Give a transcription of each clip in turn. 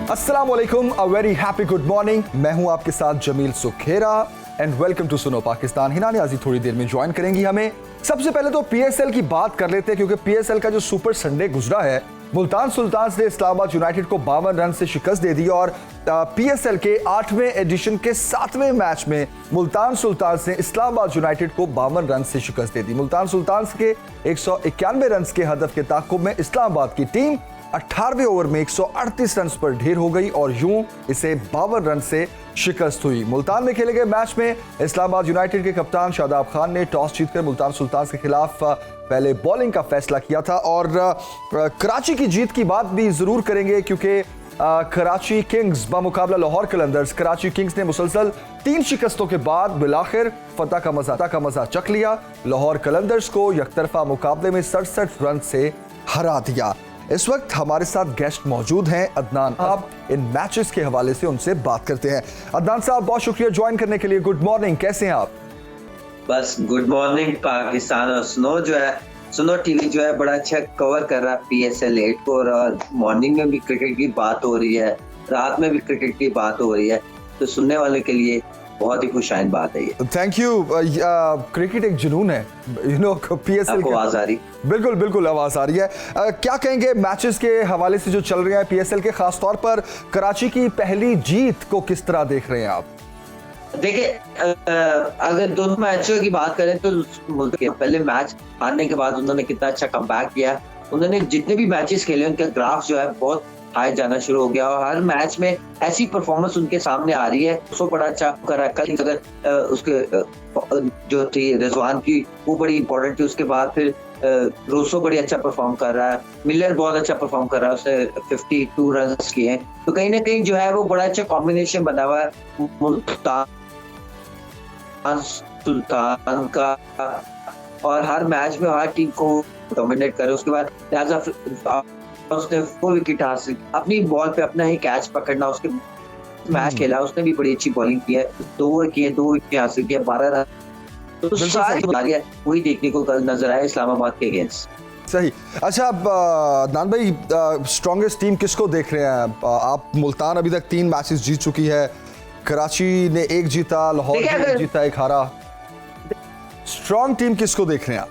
अस्सलाम वालेकुम, a very happy good morning. मैं हूं आपके साथ Jameel Sukhera and welcome to Suno Pakistan. Hina Niazi थोड़ी देर में ज्वाइन करेंगी हमें। सबसे पहले तो पीएसएल की बात कर लेते हैं, क्योंकि पीएसएल का जो सुपर संडे गुजरा है, मुल्तान सुल्तान्स ने इस्लामाबाद यूनाइटेड को 52 रन से शिकस्त दे दी और पीएसएल के 8वें एडिशन के 7वें मैच में मुल्तान सुल्तान्स ने इस्लामाबाद यूनाइटेड को 52 रन से शिकस्त दे दी। मुल्तान सुल्तान्स के 191 रन के हदफ के ताक़ुब में इस्लामाबाद की टीम 18वें ओवर में 138 रन पर ढेर हो गई और यूं इसे 52 रन से शिकस्त हुई। मुल्तान में खेले गए मैच में इस्लामाबाद यूनाइटेड के कप्तान शादाब खान ने टॉस जीतकर मुल्तान सुल्तान्स के खिलाफ पहले बॉलिंग का फैसला किया था। और कराची की जीत की बात भी जरूर करेंगे, क्योंकि कराची किंग्स बामुकाबला लाहौर कलंदर्स, कराची किंग्स ने मुसलसल 3 शिकस्तों के बाद बिलाखिर फतह का मजा चख लिया। लाहौर कलंदर्स को यकतरफा मुकाबले में 67 रन से हरा दिया। इस वक्त हमारे साथ गेस्ट मौजूद हैं अदनान। आप इन मैचेस के हवाले से उनसे बात करते हैं। अदनान साहब, बहुत शुक्रिया ज्वाइन करने के लिए। गुड मॉर्निंग, कैसे हैं आप? बस गुड मॉर्निंग पाकिस्तान। और सुनो टीवी जो है बड़ा अच्छा कवर कर रहा है पीएसएल 8 को, और मॉर्निंग में भी क्रिकेट की बात हो रही है, रात में भी क्रिकेट की बात हो रही है, तो सुनने वाले के लिए बहुत ही खुशाइन बात है ये। Thank you. क्रिकेट एक जुनून है, यू नो। पीएसएल आपको आवाज आ रही? बिल्कुल बिल्कुल आवाज आ रही है। क्या कहेंगे मैचेस के हवाले से जो चल रहे हैं पीएसएल के, खास तौर पर कराची की पहली जीत को किस तरह देख रहे हैं आप? देखिए, अगर दोनों मैचों की बात करें तो पहले मैच हारने के बाद उन्होंने कितना अच्छा कमबैक किया। उन्होंने जितने भी मैचेस खेले उनका ग्राफ जो है बहुत हाई जाना शुरू हो गया, और हर मैच में ऐसी परफॉर्मेंस उनके सामने आ रही है। उसको बड़ा अच्छा कर रहा है। कल अगर उसके जो थी रिजवान की, वो बड़ी इंपॉर्टेंट थी। उसके बाद फिर रोसो बड़ी अच्छा परफॉर्म कर रहा है, मिलर बहुत अच्छा परफॉर्म कर रहा है, उसने 52 रन किए हैं। तो कहीं ना कहीं जो है वो बड़ा अच्छा कॉम्बिनेशन बना हुआ है मुल्तान सुल्तान का, और हर मैच में हर टीम को डोमिनेट करे। उसके बाद लिहाजा उसने 4 विकेट हासिल, अपनी बॉल पे अपना ही कैच पकड़ना, उसके मैच खेला, उसने भी बड़ी अच्छी बॉलिंग की है। 2 ओवर किए, 2 विकेट हासिल किया, 12 रन। तो सारी वही देखने को कल नजर आया इस्लामाबाद के अगेंस्ट। सही। अच्छा अदनान भाई, स्ट्रॉन्गेस्ट टीम किसको देख रहे हैं आप? मुल्तान अभी तक 3 मैचेस जीत चुकी है, कराची ने 1 जीता, लाहौर ने 1 जीता, 1 हारा। स्ट्रॉन्ग टीम किसको देख रहे हैं आप?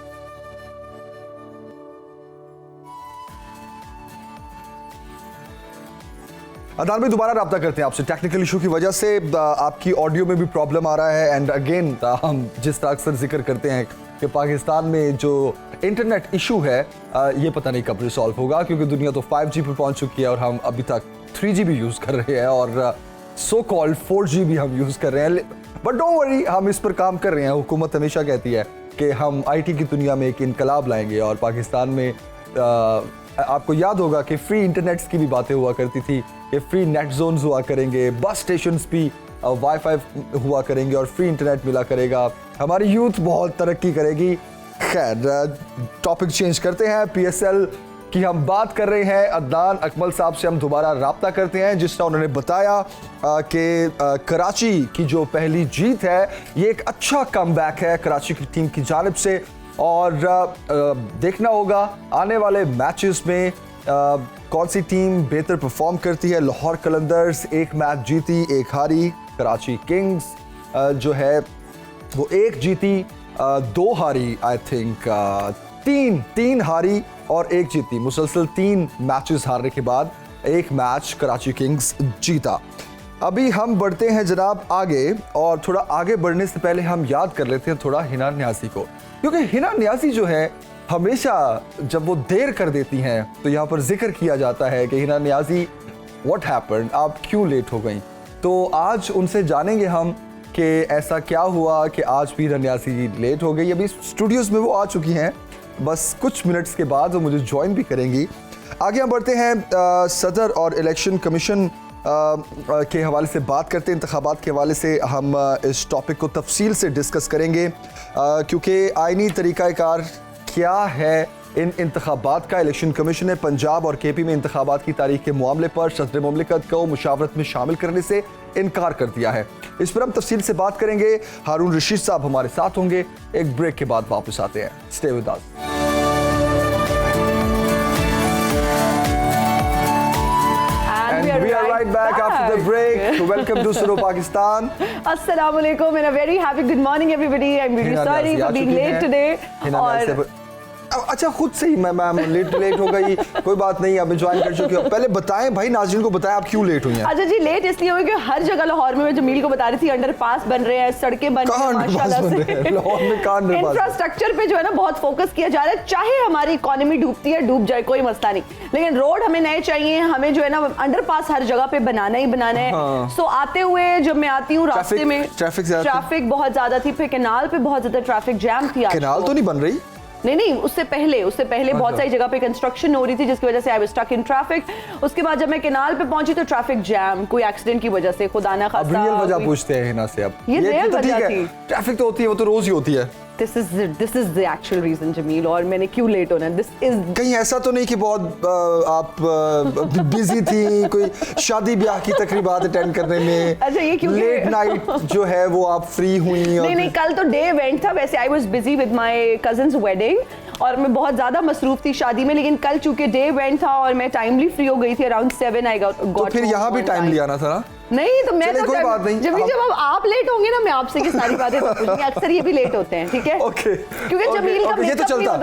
अदनान भाई, दोबारा राब्ता करते हैं आपसे। टेक्निकल इशू की वजह से आपकी ऑडियो में भी प्रॉब्लम आ रहा है। एंड अगेन हम जिस तरह अक्सर जिक्र करते हैं कि पाकिस्तान में जो इंटरनेट इशू है, ये पता नहीं कब रिसॉल्व होगा, क्योंकि दुनिया तो 5G पर पहुंच चुकी है और हम अभी तक 3G भी यूज़ कर रहे हैं और सो कॉल्ड 4G भी हम यूज़ कर रहे हैं। बट डोंट वरी, हम इस पर काम कर रहे हैं। हुकूमत हमेशा कहती है कि हम IT की दुनिया में एक इनकलाब लाएंगे, और पाकिस्तान में आपको याद होगा कि फ्री इंटरनेट्स की भी बातें हुआ करती थी, कि फ्री नेट जोन्स हुआ करेंगे, बस स्टेशंस भी वाईफाई हुआ करेंगे और फ्री इंटरनेट मिला करेगा। हमारी यूथ बहुत तरक्की करेगी। खैर, टॉपिक चेंज करते हैं। पीएसएल की हम बात कर रहे हैं। अदनान अकमल साहब से हम दोबारा राब्ता करते हैं। जिस तरह उन्होंने बताया कि कराची की जो पहली जीत है, ये एक अच्छा कमबैक है कराची की टीम की जानिब से, और देखना होगा आने वाले मैचेस में कौन सी टीम बेहतर परफॉर्म करती है। लाहौर कलंदर्स 1 मैच जीती, 1 हारी। कराची किंग्स जो है वो 1 जीती, 2 हारी, आई थिंक 3 हारी और 1 जीती। मुसलसल 3 मैचेस हारने के बाद 1 मैच कराची किंग्स जीता। अभी हम बढ़ते हैं जनाब आगे, और थोड़ा आगे बढ़ने से पहले हम याद कर लेते हैं थोड़ा हिना नियाज़ी को, क्योंकि हिना नियाज़ी जो है हमेशा जब वो देर कर देती हैं तो यहाँ पर जिक्र किया जाता है कि हिना नियाज़ी व्हाट हैपेंड, आप क्यों लेट हो गई। तो आज उनसे जानेंगे हम कि ऐसा क्या हुआ कि आज भी हिना नियाज़ी लेट हो गई। अभी स्टूडियोज़ में वो आ चुकी हैं, बस कुछ मिनट्स के बाद वो मुझे ज्वाइन भी करेंगी। आगे हम बढ़ते हैं। सदर और इलेक्शन कमीशन के हवाले से बात करते हैं। इंतखाबात के हवाले से हम इस टॉपिक को तफसील से डिस्कस करेंगे, क्योंकि आइनी तरीक़ाकार क्या है इन इंतखाबात का। इलेक्शन कमीशन ने पंजाब और KP में इंतखाबात की तारीख के मामले पर सदर मुमलिकत को मुशावरत में शामिल करने से इनकार कर दिया है। इस पर हम तफसील से बात करेंगे। हारून रशीद साहब हमारे साथ होंगे। एक ब्रेक के बाद वापस आते हैं। Stay with us. a break. Welcome to Suno Pakistan. Assalamu alaikum and a very happy good morning everybody. I'm really sorry for being late today. और अच्छा खुद से ही मैम लेट हो गई, कोई बात नहीं, आप ज्वाइन कर चुके हो। पहले बताएं भाई, नाज़रीन को बताएं आप क्यों लेट हुई हैं। अच्छा जी, लेट इसलिए हुई कि हर जगह लाहौर में, मैं जमील को बता रही थी, अंडरपास बन रहे हैं, सड़कें बन रही हैं माशाल्लाह से। लाहौर में कहाँ अंडरपास? इंफ्रास्ट्रक्चर पे जो है ना बहुत फोकस किया जा रहा है। चाहे हमारी इकोनॉमी डूबती है, डूब जाए, कोई मसला नहीं, लेकिन रोड हमें नए चाहिए। हमें जो है ना अंडरपास हर जगह पे बनाना ही बनाना है। सो आते हुए जब मैं आती हूँ रास्ते में ट्रैफिक बहुत ज्यादा थी, फिर कैनाल पे बहुत ज्यादा ट्रैफिक जैम थी। कैनाल तो नहीं बन रही? नहीं, उससे पहले बहुत सारी जगह पे कंस्ट्रक्शन हो रही थी, जिसकी वजह से I was stuck in traffic. उसके बाद जब मैं कैनाल पे पहुंची तो ट्रैफिक जैम, कोई एक्सीडेंट की वजह से, खुदा ना खास्ता। अब रियल वजह पूछते हैं हिना से। अब ये रियल तो वजह थी। ट्रैफिक तो होती है, वो तो रोज ही होती है। This is the actual reason Jameel, और मैंने क्यों लेट होना। This is कहीं ऐसा तो नहीं कि बहुत आप बिजी थी, कोई शादी ब्याह की तकरीबात अटेंड करने में? अच्छा, ये क्यों लेट नाइट जो है वो आप फ्री हुई? नहीं, कल तो डे इवेंट था। वैसे I was busy with my cousins wedding और मैं बहुत ज्यादा मसरूफ थी शादी में, लेकिन कल चूंकि डे इवेंट था और मैं टाइमली फ्री हो गई थी अराउंड 7 आई गॉट। तो फिर यहाँ भी टाइम लिया ना था ना? नहीं तो मैं तो कोई बात नहीं। जब अब आप लेट होंगे ना, मैं आपसे की सारी बातें पूछूंगी। अक्सर ये भी लेट होते हैं, ठीक है? ओके, क्योंकि जमील का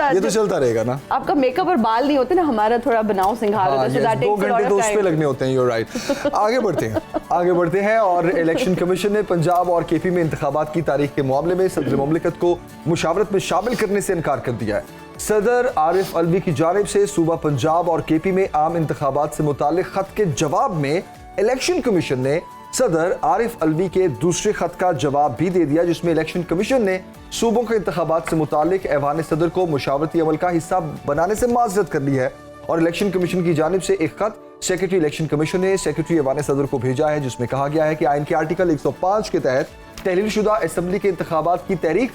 ये तो चलता रहेगा ना। आपका मेकअप और बाल नहीं होते ना, हमारा थोड़ा बनाओ सिंगार होता है। 2 घंटे तो उस पे लगने होते हैं। You right. आगे बढ़ते हैं और इलेक्शन कमीशन ने पंजाब और केपी में इंतखाबात की तारीख के मामले में सदर मुमलिकत को मुशावरत में शामिल करने से इनकार कर दिया है। सदर आरिफ अलवी की जानिब से सूबा पंजाब और केपी में आम इंतखाबात से मुतालिक खत के जवाब में इलेक्शन कमीशन ने सदर आरिफ अलवी के दूसरे खत का जवाब भी दे दिया, जिसमें इलेक्शन कमीशन ने सूबों के इंतखाबात से मुतालिक ऐवान सदर को मुशावरती अमल का हिस्सा बनाने से माजरत कर ली है। और इलेक्शन कमीशन की जानिब से एक खत सेक्रेटरी इलेक्शन कमीशन ने सेक्रेटरी ऐवान सदर को भेजा है, जिसमें कहा गया है कि आइन के आर्टिकल 105 के तहत तहलील शुदा असम्बली के इंतखाबात की तारीख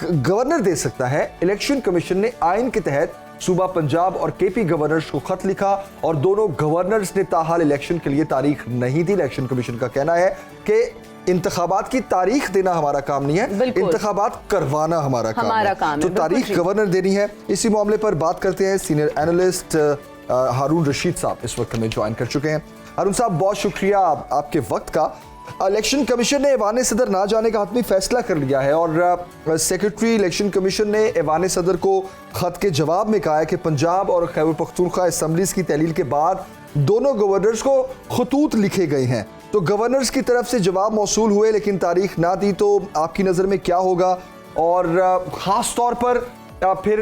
गवर्नर दे सकता है। इलेक्शन कमीशन ने आइन के तहत सूबा पंजाब और केपी गवर्नर्स को खत लिखा और दोनों गवर्नर्स ने ताहाल इलेक्शन के लिए तारीख नहीं दी। इलेक्शन कमीशन का कहना है कि इंतखाबात की तारीख देना हमारा काम नहीं है, इंतखाबात करवाना हमारा काम है। तो तारीख गवर्नर देनी है। इसी मामले पर बात करते हैं। सीनियर एनालिस्ट हारून रशीद साहब इस वक्त हमें ज्वाइन कर चुके हैं। हारून साहब, बहुत शुक्रिया आपके वक्त का। इलेक्शन कमीशन ने ऐवान सदर ना जाने का हतमी फैसला कर लिया है और सेक्रेटरी इलेक्शन कमीशन ने ऐवान सदर को खत के जवाब में कहा है कि पंजाब और खैबर पख्तूनख्वा असम्बलीज की तहलील के बाद दोनों गवर्नर्स को खतूत लिखे गए हैं। तो गवर्नर्स की तरफ से जवाब मौसूल हुए लेकिन तारीख ना दी, तो आपकी नज़र में क्या होगा? और ख़ास तौर पर फिर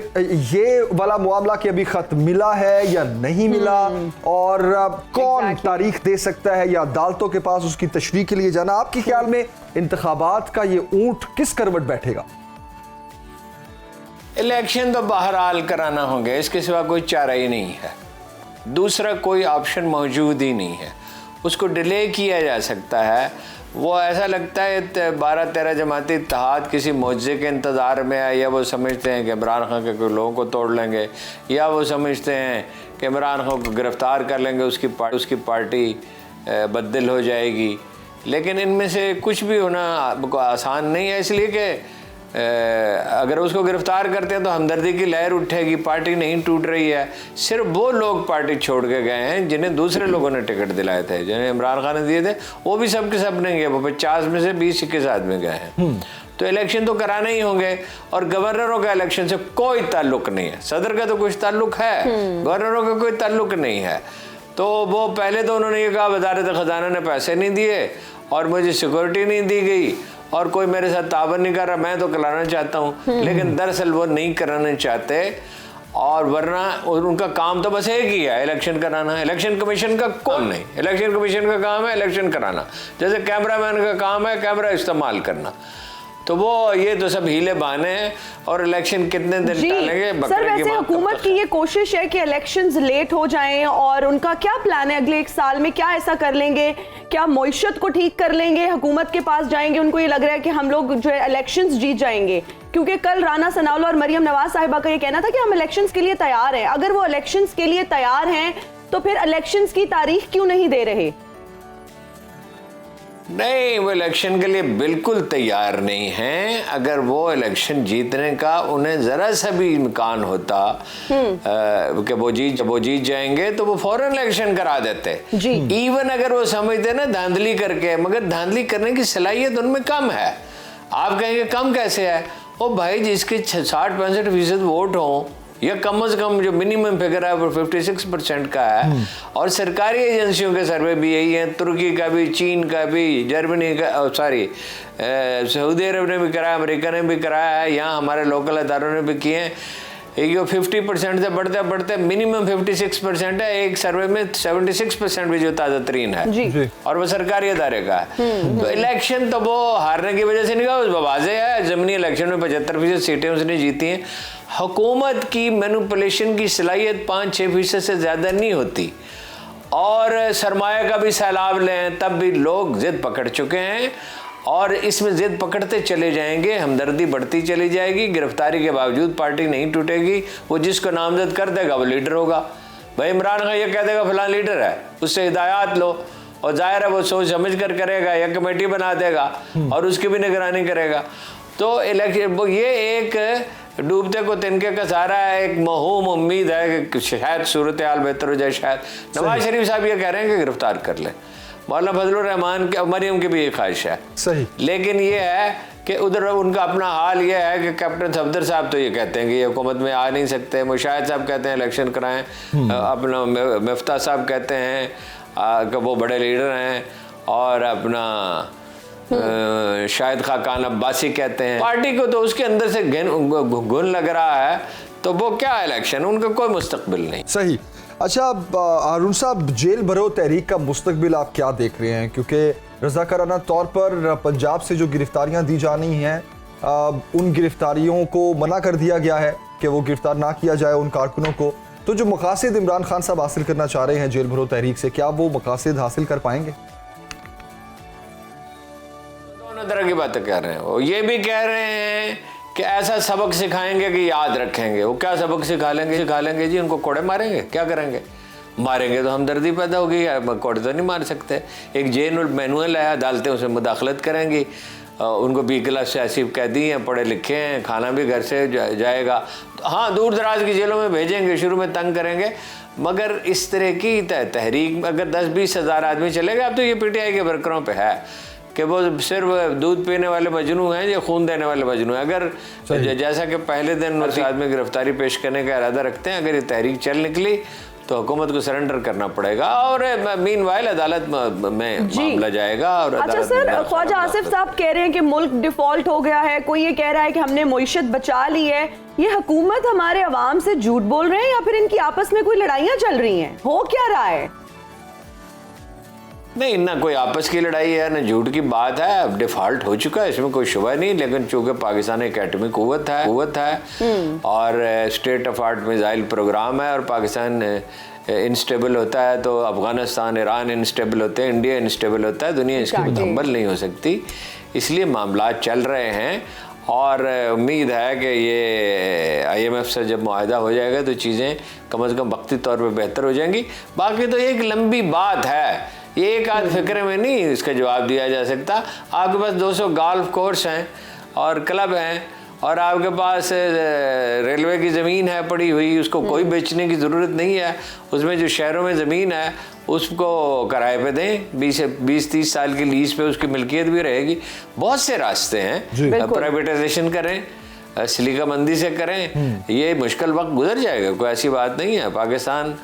ये वाला मामला कि अभी खत मिला है या नहीं मिला, और कौन तारीख दे सकता है या अदालतों के पास उसकी तशरीह के लिए जाना, आपके ख्याल में इंतखाबात का ये ऊंट किस करवट बैठेगा? इलेक्शन तो बहरहाल कराना होंगे, इसके सिवा कोई चारा ही नहीं है, दूसरा कोई ऑप्शन मौजूद ही नहीं है। उसको डिले किया जा सकता है। वो ऐसा लगता है 12-13 जमाती इत्तेहाद किसी मुआवजे के इंतज़ार में है, या वो समझते हैं कि इमरान खान के कोई लोगों को तोड़ लेंगे, या वो समझते हैं कि इमरान खान को गिरफ़्तार कर लेंगे, उसकी पार्टी बदल हो जाएगी। लेकिन इनमें से कुछ भी होना आसान नहीं है, इसलिए कि अगर उसको गिरफ्तार करते हैं तो हमदर्दी की लहर उठेगी, पार्टी नहीं टूट रही है। सिर्फ वो लोग पार्टी छोड़ के गए हैं जिन्हें दूसरे लोगों ने टिकट दिलाए थे, जिन्हें इमरान खान ने दिए थे, वो भी सब के सब नहीं गए। वो 50 में से 20-21 आदमी गए हैं। तो इलेक्शन तो कराने ही होंगे, और गवर्नरों का इलेक्शन से कोई ताल्लुक नहीं है। सदर का तो कुछ ताल्लुक है, गवर्नरों का कोई ताल्लुक नहीं है। तो वो पहले तो उन्होंने ये कहा वज़ारत ख़जाना ने पैसे नहीं दिए और मुझे सिक्योरिटी नहीं दी गई और कोई मेरे साथ ताबन नहीं कर रहा, मैं तो कराना चाहता हूँ। लेकिन दरअसल वो नहीं कराना चाहते, और वरना उनका काम तो बस एक ही है, इलेक्शन कराना। इलेक्शन कमीशन का काम नहीं, इलेक्शन कमीशन का काम है इलेक्शन कराना। जैसे कैमरामैन का काम है कैमरा इस्तेमाल करना। तो वो ये तो सब हीले बहाने हैं, और इलेक्शन कितने दिन टालेंगे? सर, वैसे हुकूमत की ये कोशिश है कि इलेक्शंस लेट हो जाएं, और उनका क्या प्लान है अगले 1 साल में? क्या ऐसा कर लेंगे? क्या मईशत को ठीक कर लेंगे? हुकूमत के पास जाएंगे? उनको ये लग रहा है कि हम लोग जो है इलेक्शंस जीत जाएंगे, क्योंकि कल राना सनाउल्लाह और मरियम नवाज साहिबा का ये कहना था कि हम इलेक्शंस के लिए तैयार हैं। अगर वो इलेक्शंस के लिए तैयार हैं तो फिर इलेक्शंस की तारीख क्यों नहीं दे रहे? नहीं, वो इलेक्शन के लिए बिल्कुल तैयार नहीं हैं। अगर वो इलेक्शन जीतने का उन्हें जरा सा भी इम्कान होता कि वो जीत जाएंगे तो वो फौरन इलेक्शन करा देते जी। इवन अगर वो समझते ना धांधली करके, मगर धांधली करने की सलाहियत उनमें कम है। आप कहेंगे कम कैसे है? ओ भाई, जिसके 60-65% वोट हों या कम से कम जो मिनिमम फिगर है वो 56% का है, और सरकारी एजेंसियों के सर्वे भी यही है, तुर्की का भी, चीन का भी, जर्मनी का, सऊदी अरब ने भी कराया, अमेरिका ने भी कराया है, यहाँ हमारे लोकल अदारों ने भी किए हैं। ये 50% से बढ़ते बढ़ते मिनिमम 56% है, एक सर्वे में 76% भी जो ताज़ा तरीन है जी। और वो सरकारी अदारे का है। तो इलेक्शन तो वो हारने की वजह से नहीं कहा, वाज़ेह है ज़मीनी इलेक्शन में 75% सीटें उसने जीती हैं। हुकूमत की मैनिपुलेशन की सलाहियत 5-6% से ज़्यादा नहीं होती, और सरमाया का भी सैलाब लें तब भी लोग जिद पकड़ चुके हैं, और इसमें जिद पकड़ते चले जाएंगे, हमदर्दी बढ़ती चली जाएगी। गिरफ्तारी के बावजूद पार्टी नहीं टूटेगी, वो जिसको नामजद कर देगा वो लीडर होगा। भाई इमरान खान ये कह देगा फलां लीडर है, उससे हिदायत लो, और जाहिर है वो सोच समझ कर करेगा या कमेटी बना देगा और उसकी भी निगरानी करेगा। तो इलेक्शन वो ये एक डूबते को तिनके का सहारा है, एक महूम उम्मीद है कि शायद सूरत हाल बेहतर हो जाए। शायद नवाज शरीफ साहब ये कह रहे हैं कि गिरफ्तार कर ले, मौलाना फजलुर रहमान के, मरियम की भी ये ख्वाहिश है। सही। लेकिन ये है कि उधर उनका अपना हाल ये है कि कैप्टन सफदर साहब तो ये कहते हैं कि ये हुकूमत में आ नहीं सकते, मुशाहिद साहब कहते हैं इलेक्शन कराएं, अपना मिफ्ता साहब कहते हैं कि वो बड़े लीडर हैं, और अपना शाहिद खाकान अब्बासी कहते हैं। पार्टी को तो उसके अंदर से घुन लग रहा है, तो वो क्या इलेक्शन, उनका कोई मुस्तकबिल नहीं। सही। अच्छा हारून साहब, जेल भरो तहरीक का मुस्तकबिल आप क्या देख रहे हैं? क्योंकि रज़ाकाराना तौर पर पंजाब से जो गिरफ्तारियां दी जानी हैं, उन गिरफ्तारियों को मना कर दिया गया है कि वो गिरफ्तार ना किया जाए उन कारकुनों को। तो जो मकासद इमरान खान साहब हासिल करना चाह रहे हैं जेल भरो तहरीक से, क्या वो मकासद हासिल कर पाएंगे? दोनों तरह की बातें कह रहे हैं। वो ये भी कह रहे हैं कि ऐसा सबक सिखाएंगे कि याद रखेंगे। वो क्या सबक सिखा लेंगे जी? उनको कोड़े मारेंगे? क्या करेंगे? मारेंगे तो हमदर्दी पैदा होगी, कोड़े तो नहीं मार सकते। एक जेल मैनुअल है, अदालतें उसमें मुदाखलत करेंगी, उनको 20 क्लास से सियासी कैदी हैं, पढ़े लिखे हैं, खाना भी घर से जाएगा। हाँ, दूर दराज की जेलों में भेजेंगे, शुरू में तंग करेंगे, मगर इस तरह की तहरीक अगर 10-20 हज़ार आदमी चलेगा। अब तो ये PTI के वर्करों पे है कि वो सिर्फ दूध पीने वाले मजनू हैं या खून देने वाले मजनू हैं। अगर जैसा कि पहले दिन आदमी गिरफ्तारी पेश करने का इरादा रखते हैं, अगर ये तहरीक चल निकली तो हुकूमत को सरेंडर करना पड़ेगा, और मीनवाइल अदालत में मामला जाएगा। और अच्छा सर, ख्वाजा आसिफ साहब कह रहे हैं कि मुल्क डिफॉल्ट हो गया है, कोई ये कह रहा है कि हमने मईशत बचा ली है। ये हुकूमत हमारे अवाम से झूठ बोल रहे हैं या फिर इनकी आपस में कोई लड़ाइयाँ चल रही हैं? हो क्या रहा है? नहीं, ना कोई आपस की लड़ाई है ना झूठ की बात है। अब डिफॉल्ट हो चुका है, इसमें कोई शुबह नहीं। लेकिन चूंकि पाकिस्तान एक एटमी कुव्वत है और state of art missile programme है, और पाकिस्तान इंस्टेबल होता है तो अफगानिस्तान, ईरान इंस्टेबल होते हैं, इंडिया इंस्टेबल होता है, दुनिया इसके मुतहम्मल नहीं हो सकती। इसलिए मामला चल रहे हैं, और उम्मीद है कि ये IMF से जब मुआहदा हो जाएगा तो चीज़ें कम से कम वक्ती तौर पर बेहतर हो जाएंगी। बाकी तो एक लंबी बात है, ये एक आध फिक्रे में नहीं इसका जवाब दिया जा सकता। आपके पास 200 गोल्फ कोर्स हैं और क्लब हैं, और आपके पास रेलवे की ज़मीन है पड़ी हुई, उसको कोई बेचने की ज़रूरत नहीं है। उसमें जो शहरों में ज़मीन है उसको किराए पे दें, 20-30 साल की लीज पे उसकी मिल्कियत भी रहेगी। बहुत से रास्ते हैं, प्राइवेटाइजेशन करें, सलीका मंदी से करें, ये मुश्किल वक्त गुजर जाएगा, कोई ऐसी बात नहीं है। पाकिस्तान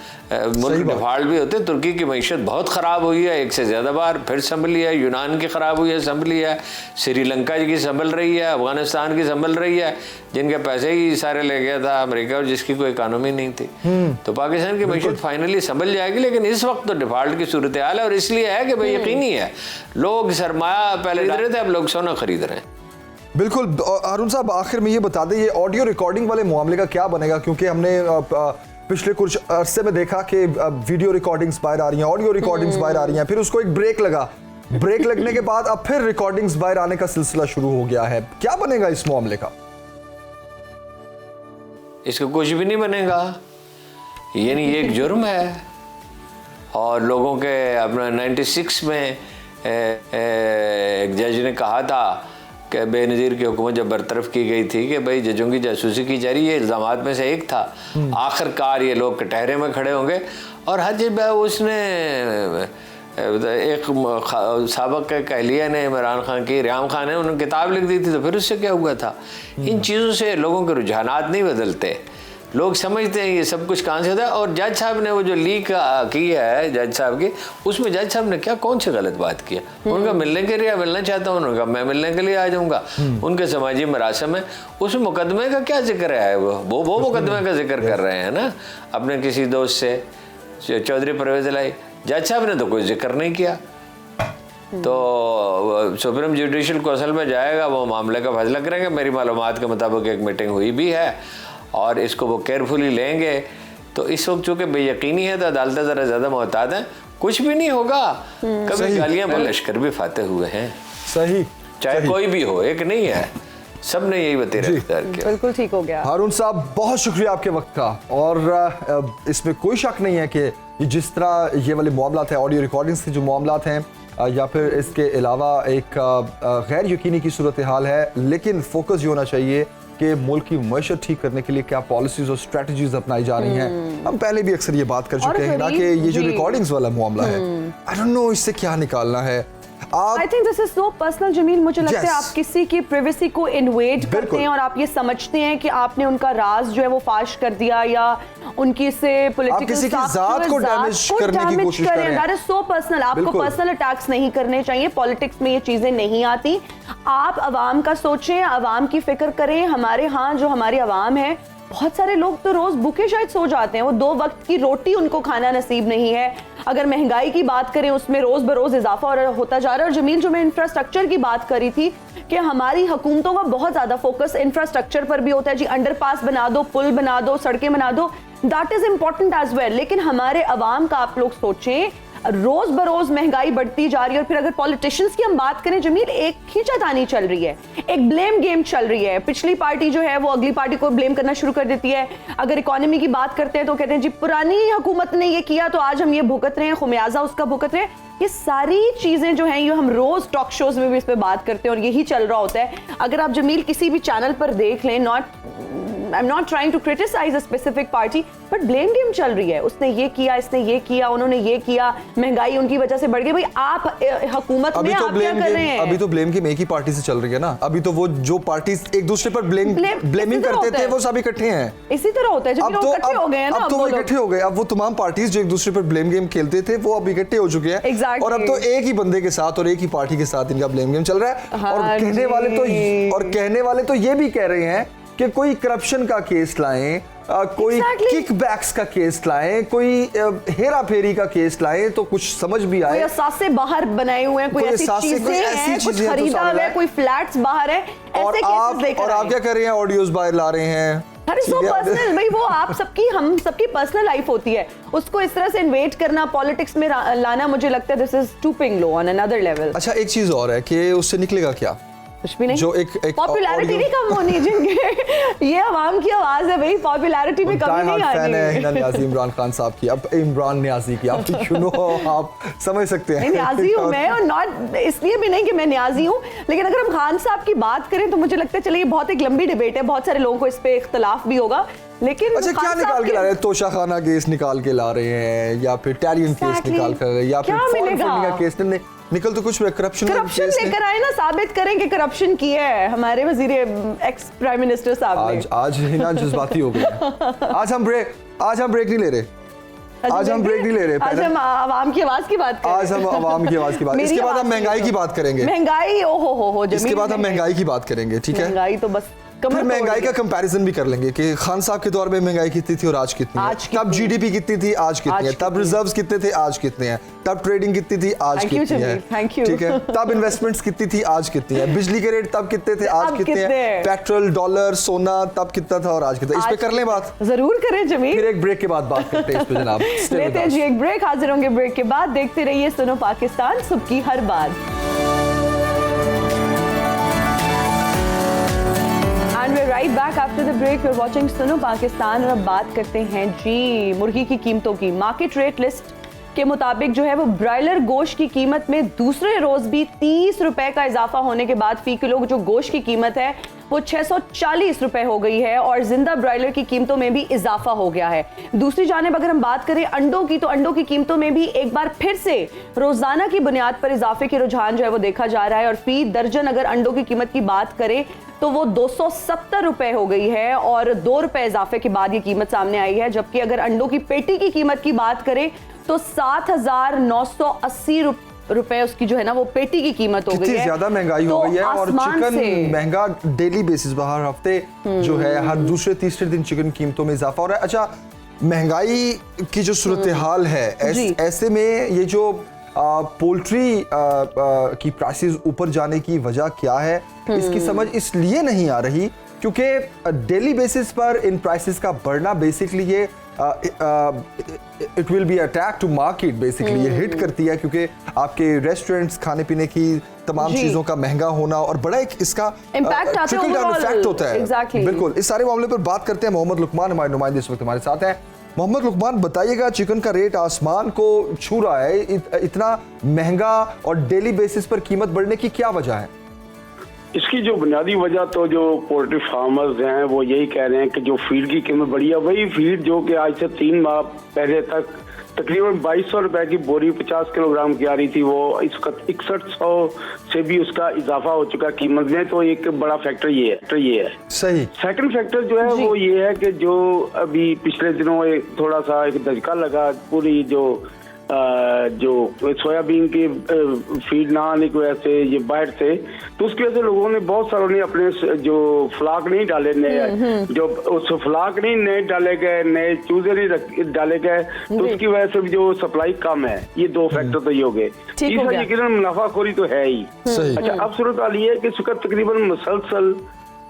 मुल्क डिफॉल्ट भी होते, तुर्की की मईशत बहुत ख़राब हुई है, एक से ज़्यादा बार फिर संभली है, यूनान की ख़राब हुई है, संभली है, श्रीलंका की संभल रही है, अफगानिस्तान की संभल रही है, जिनके पैसे ही सारे ले गया था अमेरिका और जिसकी कोई इकानमी नहीं थी। तो पाकिस्तान की मईशत फाइनली संभल जाएगी, लेकिन इस वक्त तो डिफॉल्ट की सूरत हाल है, और इसलिए है कि भाई यकीनी है लोग सरमाया पहले खरीद रहे थे, अब लोग सोना खरीद रहे हैं। बिल्कुल। हारून साहब, आखिर में ये बता दें, ये ऑडियो रिकॉर्डिंग वाले मामले का क्या बनेगा? क्योंकि हमने पिछले कुछ अरसे में देखा कि वीडियो रिकॉर्डिंग्स बाहर आ रही हैं, ऑडियो रिकॉर्डिंग्स बाहर आ रही हैं, फिर उसको एक ब्रेक लगा, ब्रेक लगने के बाद अब फिर रिकॉर्डिंग्स बाहर आने का सिलसिला शुरू हो गया है। क्या बनेगा इस मामले का? इसका कुछ भी नहीं बनेगा, यानी ये एक जुर्म है, और लोगों के अपना 96 में एक जज ने कहा था कि बेनज़ीर की हुकूमत जब बरतरफ की गई थी कि भाई जजों की जासूसी की जा रही है, इल्ज़ामात में से एक था। आखिरकार ये लोग कटहरे में खड़े होंगे और हर जगह उसने एक साबक कहलिया ने इमरान खान की, रियाम खान ने उन्होंने किताब लिख दी थी, तो फिर उससे क्या हुआ था। इन चीज़ों से लोगों के रुझानात नहीं बदलते, लोग समझते हैं ये सब कुछ कहाँ से होता है। और जज साहब ने वो जो लीक की है जज साहब की, उसमें जज साहब ने क्या कौन सी गलत बात किया। उनका मिलने के लिए मिलना चाहता हूँ, उन्होंने कहा मैं मिलने के लिए आ जाऊँगा। उनके समाजी मरासम है, उस मुकदमे का क्या जिक्र है, वो मुकदमे का जिक्र कर रहे हैं ना अपने किसी दोस्त से, चौधरी परवेज़ इलाही। जज साहब ने तो कोई जिक्र नहीं किया। तो सुप्रीम जुडिशल कौंसिल में जाएगा, वो मामले का फैसला करेंगे। मेरी मालूमात के मुताबिक एक मीटिंग हुई भी है और इसको वो केयरफुली लेंगे। तो इस वक्त चूँकि बेयकीनी है तो अदालतें ज़रा ज़्यादा मोहतात हैं, कुछ भी नहीं होगा। कभी गालियाँ लश्कर भी फाते हुए हैं, सही, चाहे कोई भी हो, एक नहीं है, सब ने यही वतीरा इख्तियार किया। बिल्कुल ठीक हो गया। हारून साहब बहुत शुक्रिया आपके वक्त का, और इसमें कोई शक नहीं है कि जिस तरह ये वाले मामलात हैं, ऑडियो रिकॉर्डिंग्स के जो मामलात हैं, या फिर इसके अलावा एक गैर यकीनी की सूरत हाल है, लेकिन फोकस ये होना चाहिए कि मुल्क की मईशत ठीक करने के लिए क्या पॉलिसीज और स्ट्रेटजीज अपनाई जा रही हैं। हम पहले भी अक्सर ये बात कर चुके हैं ना कि ये जो रिकॉर्डिंग्स वाला मामला है, आई डोंट नो इससे क्या निकालना है। I think this is so personal, Jameel. मुझे लगता है आप किसी की प्राइवेसी को इन्वेड करते हैं और आप ये समझते हैं कि आपने उनका राज जो है वो फाश कर दिया या उनकी से पॉलिटिकल किसी की जात को डैमेज करने की कोशिश कर रहे हैं। That is so personal। आपको पर्सनल अटैक्स नहीं करने चाहिए, पॉलिटिक्स में ये चीजें नहीं आती। आप अवाम का सोचें, अवाम की फिक्र करें। हमारे यहाँ जो हमारी अवाम है, बहुत सारे लोग तो रोज भूखे शायद सो जाते हैं, वो 2 वक्त की रोटी उनको खाना नसीब नहीं है। अगर महंगाई की बात करें, उसमें रोज बरोज इजाफा होता जा रहा है। और जमील, जो मैं इंफ्रास्ट्रक्चर की बात करी थी कि हमारी हुकूमतों का बहुत ज्यादा फोकस इंफ्रास्ट्रक्चर पर भी होता है जी, अंडरपास बना दो, पुल बना दो, सड़कें बना दो, that is important as well. लेकिन हमारे अवाम का आप लोग सोचें, रोज बरोज महंगाई बढ़ती जा रही है। और फिर अगर पॉलिटिशियंस की हम बात करें जमील, एक खींचातानी चल रही है, एक ब्लेम गेम चल रही है। पिछली पार्टी जो है वो अगली पार्टी को ब्लेम करना शुरू कर देती है। अगर इकोनॉमी की बात करते हैं तो कहते हैं जी पुरानी हुकूमत ने ये किया तो आज हम ये भुगत रहे हैं, खुमियाजा उसका भुगत रहे हैं। ये सारी चीजें जो हैं ये हम रोज टॉक शोज में भी इस पे बात करते हैं और यही चल रहा होता है। अगर आप जमील किसी भी चैनल पर देख लें, I'm not trying to criticize a specific party, but blame game चल रही है। उसने ये किया, इसने ये किया, उन्होंने ये किया, महंगाई उनकी वजह से बढ़ गई। भाई आप हुकूमत में आप क्या कर रहे हैं? अभी तो ब्लेम गेम एक ही पार्टी से चल रही है ना। अभी तो वो जो पार्टी एक दूसरे पर ब्लेमिंग करते थे वो सब इकट्ठे हैं। इसी तरह होता है, जब लोग इकट्ठे हो गए हैं ना, अब तो वो इकट्ठे हो गए। अब वो तमाम पार्टीज जो एक दूसरे पर ब्लेम गेम खेलते थे वो अब इकट्ठे हो चुके हैं। और अब तो एक ही बंदे के साथ और एक ही पार्टी के साथ इनका ब्लेम गेम चल रहा है। और कहने वाले तो ये भी कह रहे हैं कि कोई करप्शन का केस लाएं, कोई किकबैक्स का केस लाएं, कोई हेरा फेरी का केस लाएं तो कुछ समझ भी आए। कोई असासे बाहर बनाए हुए हैं, कोई ऐसी चीजें हैं, कुछ खरीदा हुआ है, कोई फ्लैट्स बाहर है, ऐसे केसेस लेकर और आप क्या कर रहे हैं? ऑडियोज बाहर ला रहे हैं। अरे सो पर्सनल भाई, वो आप सबकी हम सबकी पर्सनल लाइफ होती है, उसको इस तरह से इन्वेट करना, पॉलिटिक्स में लाना, मुझे लगता है this is stooping low on another level. अच्छा, एक चीज और है कि उससे निकलेगा क्या? कुछ भी नहीं। जो एक पॉपुलैरिटी नहीं कम होनी चाहिए। ये आवाम की आवाज है भाई, पॉपुलैरिटी में कमी नहीं आनी है। हिना नियाज़ी इमरान खान साहब की, अब इमरान नियाज़ी की, आप आप समझ सकते हैं। नियाज़ी हूँ मैं, और नॉट इसलिए भी नहीं कि मैं नियाज़ी हूँ, लेकिन अगर हम खान साहब की बात करें तो मुझे लगता है चलिए बहुत एक लंबी डिबेट है, बहुत सारे लोगों को इस पे इख्तलाफ भी होगा। लेकिन अच्छा, क्या निकाल के ला रहे हैं? तोशा खाना केस निकाल के ला रहे हैं, या फिर टैलियन केस निकाल कर रहे हैं, या फिर फॉरेन फंडिंग का केस? निकल तो कुछ करप्शन लेकर आए ना, साबित करें कि करप्शन किया है हमारे वजीर एक्स प्राइम मिनिस्टर साहब ने। आज हिना जज्बाती हो गए। आज हम ब्रेक नहीं ले रहे। आज हम ब्रेक नहीं ले रहे। आज हम आवाम की आवाज की बात करें। आज हम आवाम की आवाज की बात, इसके बाद हम महंगाई की बात करेंगे। महंगाई हो इसके बाद हम महंगाई की बात करेंगे, ठीक है? महंगाई तो बस फिर महंगाई का कंपैरिजन भी कर लेंगे कि खान साहब के दौर में महंगाई कितनी थी और आज कितनी है, तब जीडीपी कितनी थी आज कितनी है, तब रिजर्व्स कितने थे आज कितने हैं, तब ट्रेडिंग कितनी थी आज कितनी है, ठीक है, तब इन्वेस्टमेंट्स कितनी थी आज कितनी है, बिजली के रेट तब कितने थे आज कितने हैं, पेट्रोल, डॉलर, सोना तब कितना था और आज कितना। इस पे कर लें बात, जरूर करें जमील। फिर एक ब्रेक के बाद बात करते हैं इस पे जनाब। लेते हैं जी एक ब्रेक, हाजिर होंगे ब्रेक के बाद। देखते रहिए सुनो पाकिस्तान, सुबह की हर बात। And we're right back after the break. You're watching सुनो पाकिस्तान और अब बात करते हैं जी मुर्गी की कीमतों की। मार्केट रेट लिस्ट के मुताबिक जो है वो ब्रायलर गोश्त की कीमत में दूसरे रोज भी 30 रुपए का इजाफा होने के बाद फी किलो जो गोश्त की कीमत है वो 640 रुपए हो गई है और जिंदा ब्रायलर की कीमतों में भी इजाफा हो गया है। दूसरी जानिब अगर हम बात करें अंडों की, तो अंडों की कीमतों में भी एक बार फिर से रोजाना की बुनियाद पर इजाफे के रुझान जो है वो देखा जा रहा है और फी दर्जन अगर अंडों की कीमत की बात करें तो वो 270 रुपए हो गई है और 2 रुपए इजाफे के बाद ये कीमत सामने आई है। जबकि अगर अंडों की पेटी की कीमत की बात करें तो 7,980 रुपए उसकी जो है ना वो पेटी की कीमत हो गई है। ज्यादा महंगाई हो गई है और चिकन महंगा डेली बेसिस पर हर हफ्ते जो है हर दूसरे तीसरे दिन चिकन कीमतों में इजाफा हो रहा है। अच्छा, महंगाई की जो सूरत हाल है ऐसे में ये जो पोल्ट्री की प्राइसेस ऊपर जाने की वजह क्या है, इसकी समझ इसलिए नहीं आ रही क्योंकि डेली बेसिस पर इन प्राइसेस का बढ़ना बेसिकली ये it will be attack to market, basically ये हिट करती है क्योंकि आपके रेस्टोरेंट्स खाने पीने की तमाम चीजों का महंगा होना और बड़ा एक इसका ट्रिकल डाउन इफेक्ट होता है। बिल्कुल, इस सारे मामले पर बात करते हैं। मोहम्मद लुकमान हमारे नुमाइंदे इस वक्त हमारे साथ हैं। मोहम्मद लुकमान, बताइएगा, चिकन का रेट आसमान को छू रहा है, इतना महंगा और डेली बेसिस पर कीमत बढ़ने की क्या वजह है? इसकी जो बुनियादी वजह तो जो पोल्ट्री फार्मर्स हैं वो यही कह रहे हैं कि जो फीड की कीमत बढ़ी है, वही फीड जो कि आज से 3 माह पहले तक तकरीबन 2200 रुपए की बोरी 50 किलोग्राम की आ रही थी, वो इस वक्त 6100 से भी उसका इजाफा हो चुका कीमत में। तो एक बड़ा फैक्टर ये है। सही। सेकंड फैक्टर जो है वो ये है कि जो अभी पिछले दिनों थोड़ा सा एक दचका लगा पूरी जो सोयाबीन की फीड ना आने की वजह से ये बाहर से, तो उसकी वजह से लोगों ने बहुत सारों ने अपने जो फ्लाक नहीं डाले नए, जो उस फ्लाक नहीं डाले गए, नए चूजे नहीं डाले गए, तो उसकी वजह से जो सप्लाई कम है। ये 2 फैक्टर तो ये हो गए। तीसरा यकीनन मुनाफाखोरी तो है ही। अच्छा, अब सूरत हाल ये है कि इसका तकरीबन मुसलसल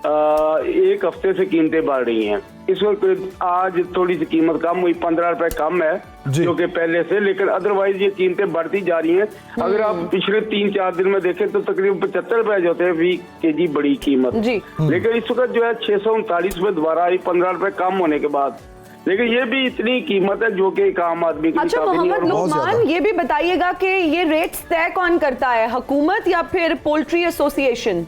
1 हफ्ते से कीमतें बढ़ रही हैं। इस वक्त आज थोड़ी सी कीमत कम हुई, 15 रुपए कम है जो कि पहले से, लेकिन अदरवाइज ये कीमतें बढ़ती जा रही हैं। अगर आप पिछले 3-4 दिन में देखें तो तकरीबन 75 रुपए जो थे फी केजी बड़ी कीमत, लेकिन इस वक्त जो है 639 रुपए दोबारा आई 15 रुपए कम होने के बाद। लेकिन ये भी इतनी कीमत है जो कि एक आम आदमी की। अच्छा मोहम्मद लुकमान, ये भी बताइएगा कि ये रेट्स तय कौन करता है, हुकूमत या फिर पोल्ट्री एसोसिएशन?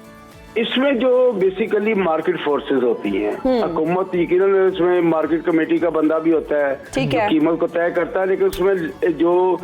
इसमें जो बेसिकली मार्केट फोर्सेस होती हैं, हुकूमत यकीनन इसमें मार्केट कमेटी का बंदा भी होता है जो कीमत को तय करता है, लेकिन उसमें जो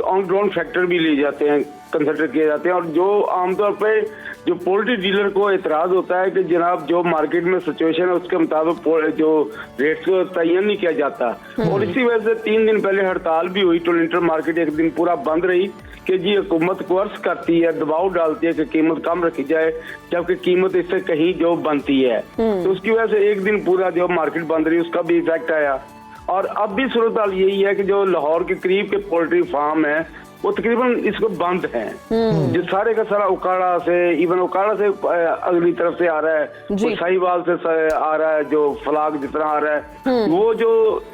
ऑन ग्राउंड फैक्टर भी लिए जाते हैं, कंसिडर किए जाते हैं। और जो आमतौर पे जो पोल्ट्री डीलर को एतराज होता है कि जनाब जो मार्केट में सिचुएशन है उसके मुताबिक जो रेट्स को तयन नहीं किया जाता, और इसी वजह से 3 दिन पहले हड़ताल भी हुई। तो इंटर मार्केट एक दिन पूरा बंद रही कि जी हुकूमत कोर्स करती है, दबाव डालती है कि कीमत कम रखी जाए, जबकि कीमत इससे कहीं जो बनती है। तो उसकी वजह से एक दिन पूरा जो मार्केट बंद रही, उसका भी इफेक्ट आया। और अब भी सूरत हाल यही है कि जो लाहौर के करीब के पोल्ट्री फार्म है वो तकरीबन इसको बंद है। जो सारे का सारा उकाड़ा से, इवन उकाड़ा से अगली तरफ से आ रहा है, साहिवाल से आ रहा है, जो फलाक जितना आ रहा है, वो जो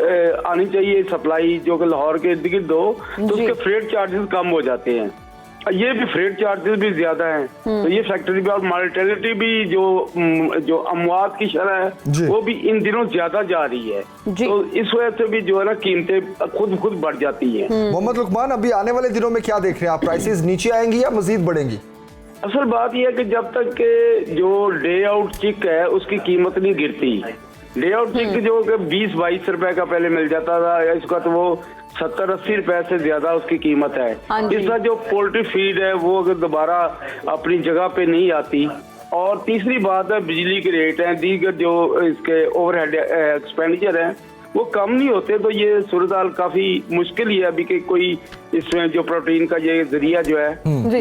आनी चाहिए सप्लाई जो कि लाहौर के इर्द गिर्द हो, तो उसके फ्रेट चार्जेस कम हो जाते हैं। ये भी फ्रेट चार्जेस भी ज्यादा हैं, तो ये फैक्टरी भी, और मार्टेलिटी भी जो अमवात की शरह है वो भी इन दिनों ज्यादा जा रही है। तो इस वजह से भी जो है ना कीमतें खुद बढ़ जाती हैं। मोहम्मद लुकमान, अभी आने वाले दिनों में क्या देख रहे हैं आप, प्राइसेस नीचे आएंगी या मजीद बढ़ेंगी? असल बात यह है कि जब तक के जो डे आउट चिक है उसकी कीमत नहीं गिरती, डे आउट चिक जो 20-22 रुपए का पहले मिल जाता था, इसका तो वो 70-80 रुपए से ज्यादा उसकी कीमत है। इसका जो पोल्ट्री फीड है वो अगर दोबारा अपनी जगह पे नहीं आती, और तीसरी बात है बिजली के रेट हैं, दीगर जो इसके ओवरहेड एक्सपेंडिचर हैं वो कम नहीं होते, तो ये सूरत हाल काफी मुश्किल ही है अभी कि कोई इसमें जो प्रोटीन का ये जरिया जो है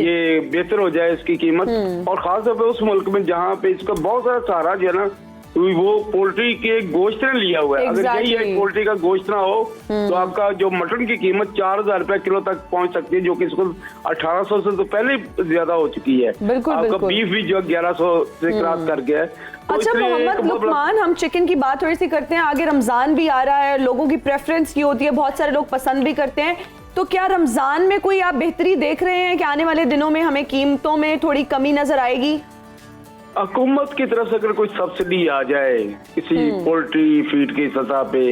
ये बेहतर हो जाए इसकी कीमत। और खासतौर पे उस मुल्क में जहाँ पे इसका बहुत सारा सहारा जो है ना वो पोल्ट्री के गोश्त ने लिया हुआ है। अगर यही है पोल्ट्री का गोश्त ना हो तो आपका जो मटन की कीमत 4000 रुपए किलो तक पहुंच सकती है, जो कि इसको 1800 से तो पहले ज्यादा हो चुकी है। आपका बीफ भी जो 1100 से क्रॉस कर गया है। अच्छा मोहम्मद लुकमान, हम चिकन की बात थोड़ी सी करते हैं। आगे रमजान भी आ रहा है, लोगों की प्रेफरेंस की होती है, बहुत सारे लोग पसंद भी करते हैं, तो क्या रमजान में कोई आप बेहतरी देख रहे हैं कि आने वाले दिनों में हमें कीमतों में थोड़ी कमी नजर आएगी? हुकूमत की तरफ से अगर कोई सब्सिडी आ जाए किसी पोल्ट्री फीड की सतह पे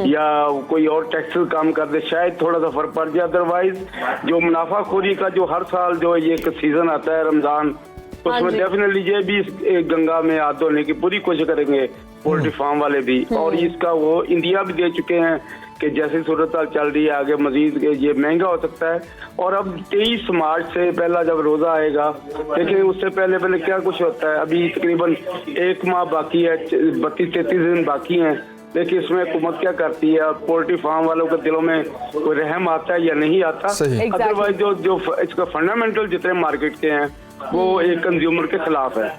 या कोई और टैक्सेस कम कर दे, शायद थोड़ा सा फर्क पड़ जाए। अदरवाइज जो मुनाफाखोरी का जो हर साल जो ये एक सीजन आता है रमजान, उसमें डेफिनेटली ये भी इस गंगा में हाथ धोने की पूरी कोशिश करेंगे पोल्ट्री फार्म वाले भी। और इसका वो इंडिया भी दे चुके हैं कि जैसे सूरत हाल चल रही है आगे मजीद ये महंगा हो सकता है। और अब 23 मार्च से पहला जब रोजा आएगा, लेकिन उससे पहले क्या कुछ होता है, अभी तकरीबन 1 माह बाकी है, 32-33 दिन बाकी हैं। देखिए इसमें हुकूमत क्या करती है, पोल्ट्री फार्म वालों के दिलों में कोई रहम आता है या नहीं आता। अदरवाइज जो इसका फंडामेंटल जितने मार्केट के हैं वो एक कंज्यूमर के खिलाफ है।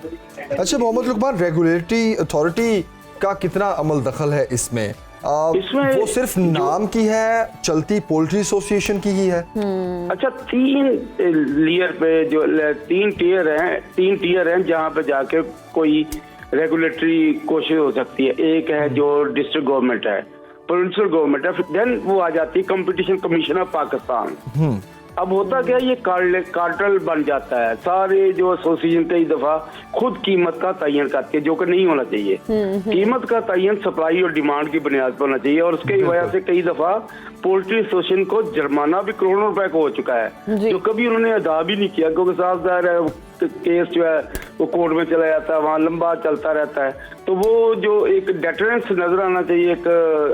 अच्छा मोहम्मद लुकमान, रेगुलेटरी अथॉरिटी का कितना अमल दखल है इसमें? इसमें वो सिर्फ नाम की है, चलती पोल्ट्री एसोसिएशन की ही है? अच्छा, 3 लेयर पे जो 3 टियर हैं जहाँ पे जाके कोई रेगुलेटरी कोशिश हो सकती है। एक है जो डिस्ट्रिक्ट गवर्नमेंट है, प्रोविंशियल गवर्नमेंट है, देन वो आ जाती है कंपटीशन कमीशन ऑफ पाकिस्तान। अब होता क्या है, ये कार्टल बन जाता है। सारे जो एसोसिएशन कई दफा खुद कीमत का तयन करती है, जो कि नहीं होना चाहिए। कीमत का तयन सप्लाई और डिमांड की बुनियाद पर होना चाहिए। और उसकी वजह से कई दफा पोल्ट्री एसोसिएशन को जुर्माना भी करोड़ों रुपए का हो चुका है, जो कभी उन्होंने अदा भी नहीं किया, क्योंकि साफ जाहिर है केस जो है वो कोर्ट में चला जाता है, वहाँ लंबा चलता रहता है। तो वो जो एक डेटरेंस नजर आना चाहिए एक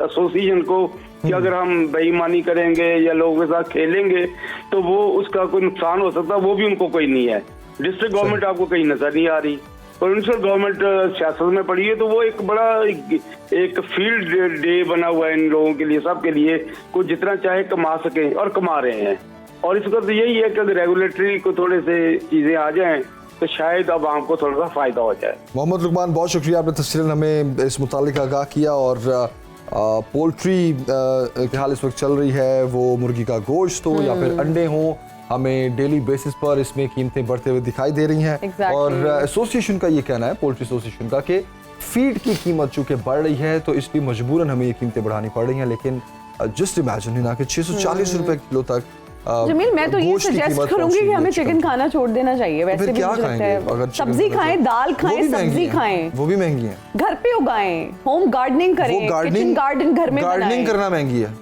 एसोसिएशन को कि अगर हम बेईमानी करेंगे या लोगों के साथ खेलेंगे तो वो उसका कोई नुकसान हो सकता है, वो भी उनको कोई नहीं है। डिस्ट्रिक्ट गवर्नमेंट आपको कहीं नजर नहीं आ रही, प्रोविंशियल गवर्नमेंट सियासत में पड़ी है, तो वो एक बड़ा एक फील्ड डे बना हुआ है इन लोगों के लिए, सबके लिए, कुछ जितना चाहे कमा सकें और कमा रहे हैं। और इसका तो यही है कि अगर रेगुलेटरी को थोड़े से चीजें आ जाएं तो शायद अब आम को थोड़ा सा फायदा हो जाए। मोहम्मद लुकमान, बहुत शुक्रिया, आपने तफसीलन हमें इस मुतालिक आगाह किया। और पोल्ट्री के हाल इस वक्त चल रही है, वो मुर्गी का गोश्त हो या फिर अंडे हो, हमें डेली बेसिस पर इसमें कीमतें बढ़ते हुए दिखाई दे रही हैं। और एसोसिएशन का ये कहना है, पोल्ट्री एसोसिएशन का, कि फीड की कीमत चूंकि बढ़ रही है तो इसलिए मजबूरन हमें ये कीमतें बढ़ानी पड़ रही हैं। लेकिन जस्ट इमेजिन ना कि 640 रुपए किलो तक जमील, मैं तो ये सजेस्ट करूंगी कि हमें चिकन खाना छोड़ देना चाहिए। वैसे भी क्या खाएंगे? अगर सब्जी खाएं, दाल खाएं, सब्जी खाएं, वो भी महंगी है। घर पे उगाएं, होम गार्डनिंग करें, किचन गार्डन घर में बनाएं। गार्डनिंग करना महंगी है,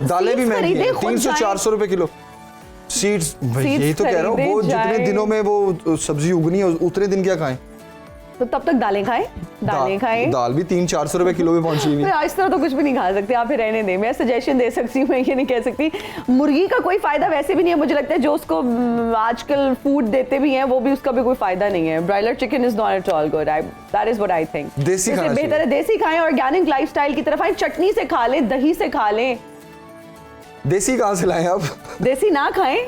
दालें भी महंगी हैं, 300-400 रुपए किलो। सीड्स, यही तो कह रहा हूँ, वो जितने दिनों में वो सब्जी उगनी है उतने दिन क्या खाएं? तो तब तक दालें खाएं, दाल भी 300-400 रुपए किलो में पहुंची हुई है। इस तरह तो कुछ भी नहीं खा सकते आप, ही रहने दें। मैं सजेशन दे सकती हूँ, मैं ये नहीं कह सकती। मुर्गी का कोई फायदा वैसे भी नहीं है, मुझे लगता है जो उसको आजकल फूड देते भी हैं वो भी उसका भी कोई फायदा नहीं है। Broiler chicken is not at all good, that is what I think. देसी खाना बेहतर है देसी खाएं, ऑर्गेनिक लाइफस्टाइल की तरफ आए, चटनी से खा लें, दही से खा लें। देसी कहाँ से लाएं आप? देसी ना खाएं,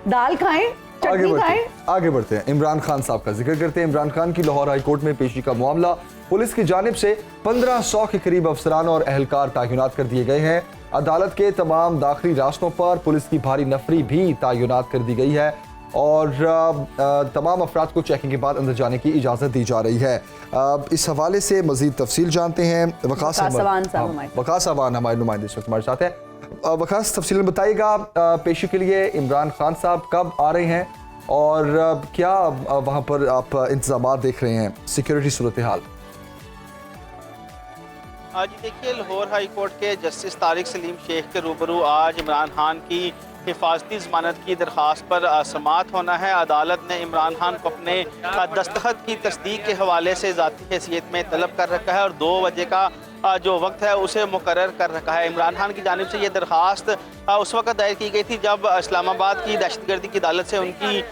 दाल खाएं, आगे बढ़ते हैं। इमरान खान साहब का जिक्र करते हैं। इमरान खान की लाहौर हाई कोर्ट में पेशी का मामला, पुलिस की जानिब से 1500 के करीब अफसरान और अहलकार तैनात कर दिए गए हैं। अदालत के तमाम दाखिली रास्तों पर पुलिस की भारी नफरी भी तैनात कर दी गई है और तमाम अफराद को चेकिंग के बाद अंदर जाने की इजाज़त दी जा रही है। इस हवाले से मजीद तफसील जानते हैं। वकास अवान हमारे नुमाइंदे इस वक्त हमारे साथ है। वकास, तफसील बताइएगा, पेशी के लिए इमरान खान साहब कब आ रहे हैं और क्या वहाँ पर आप इंतजाम देख रहे हैं, सिक्योरिटी सूरत हाल? आज देखिए, लाहौर हाई कोर्ट के जस्टिस तारिक सलीम शेख के रूबरू आज इमरान खान की हिफाजती ज़मानत की दरख्वास्त पर समाअत होना है। अदालत ने इमरान खान को अपने दस्तखत की तस्दीक के हवाले से ज़ाती हैसियत में तलब कर रखा है और 2 बजे का जो वक्त है उसे मुकर्रर कर रखा है। इमरान खान की जानिब से ये दरख्वास्त उस वक्त दायर की गई थी जब इस्लामाबाद की दहशतगर्दी की अदालत से उनकी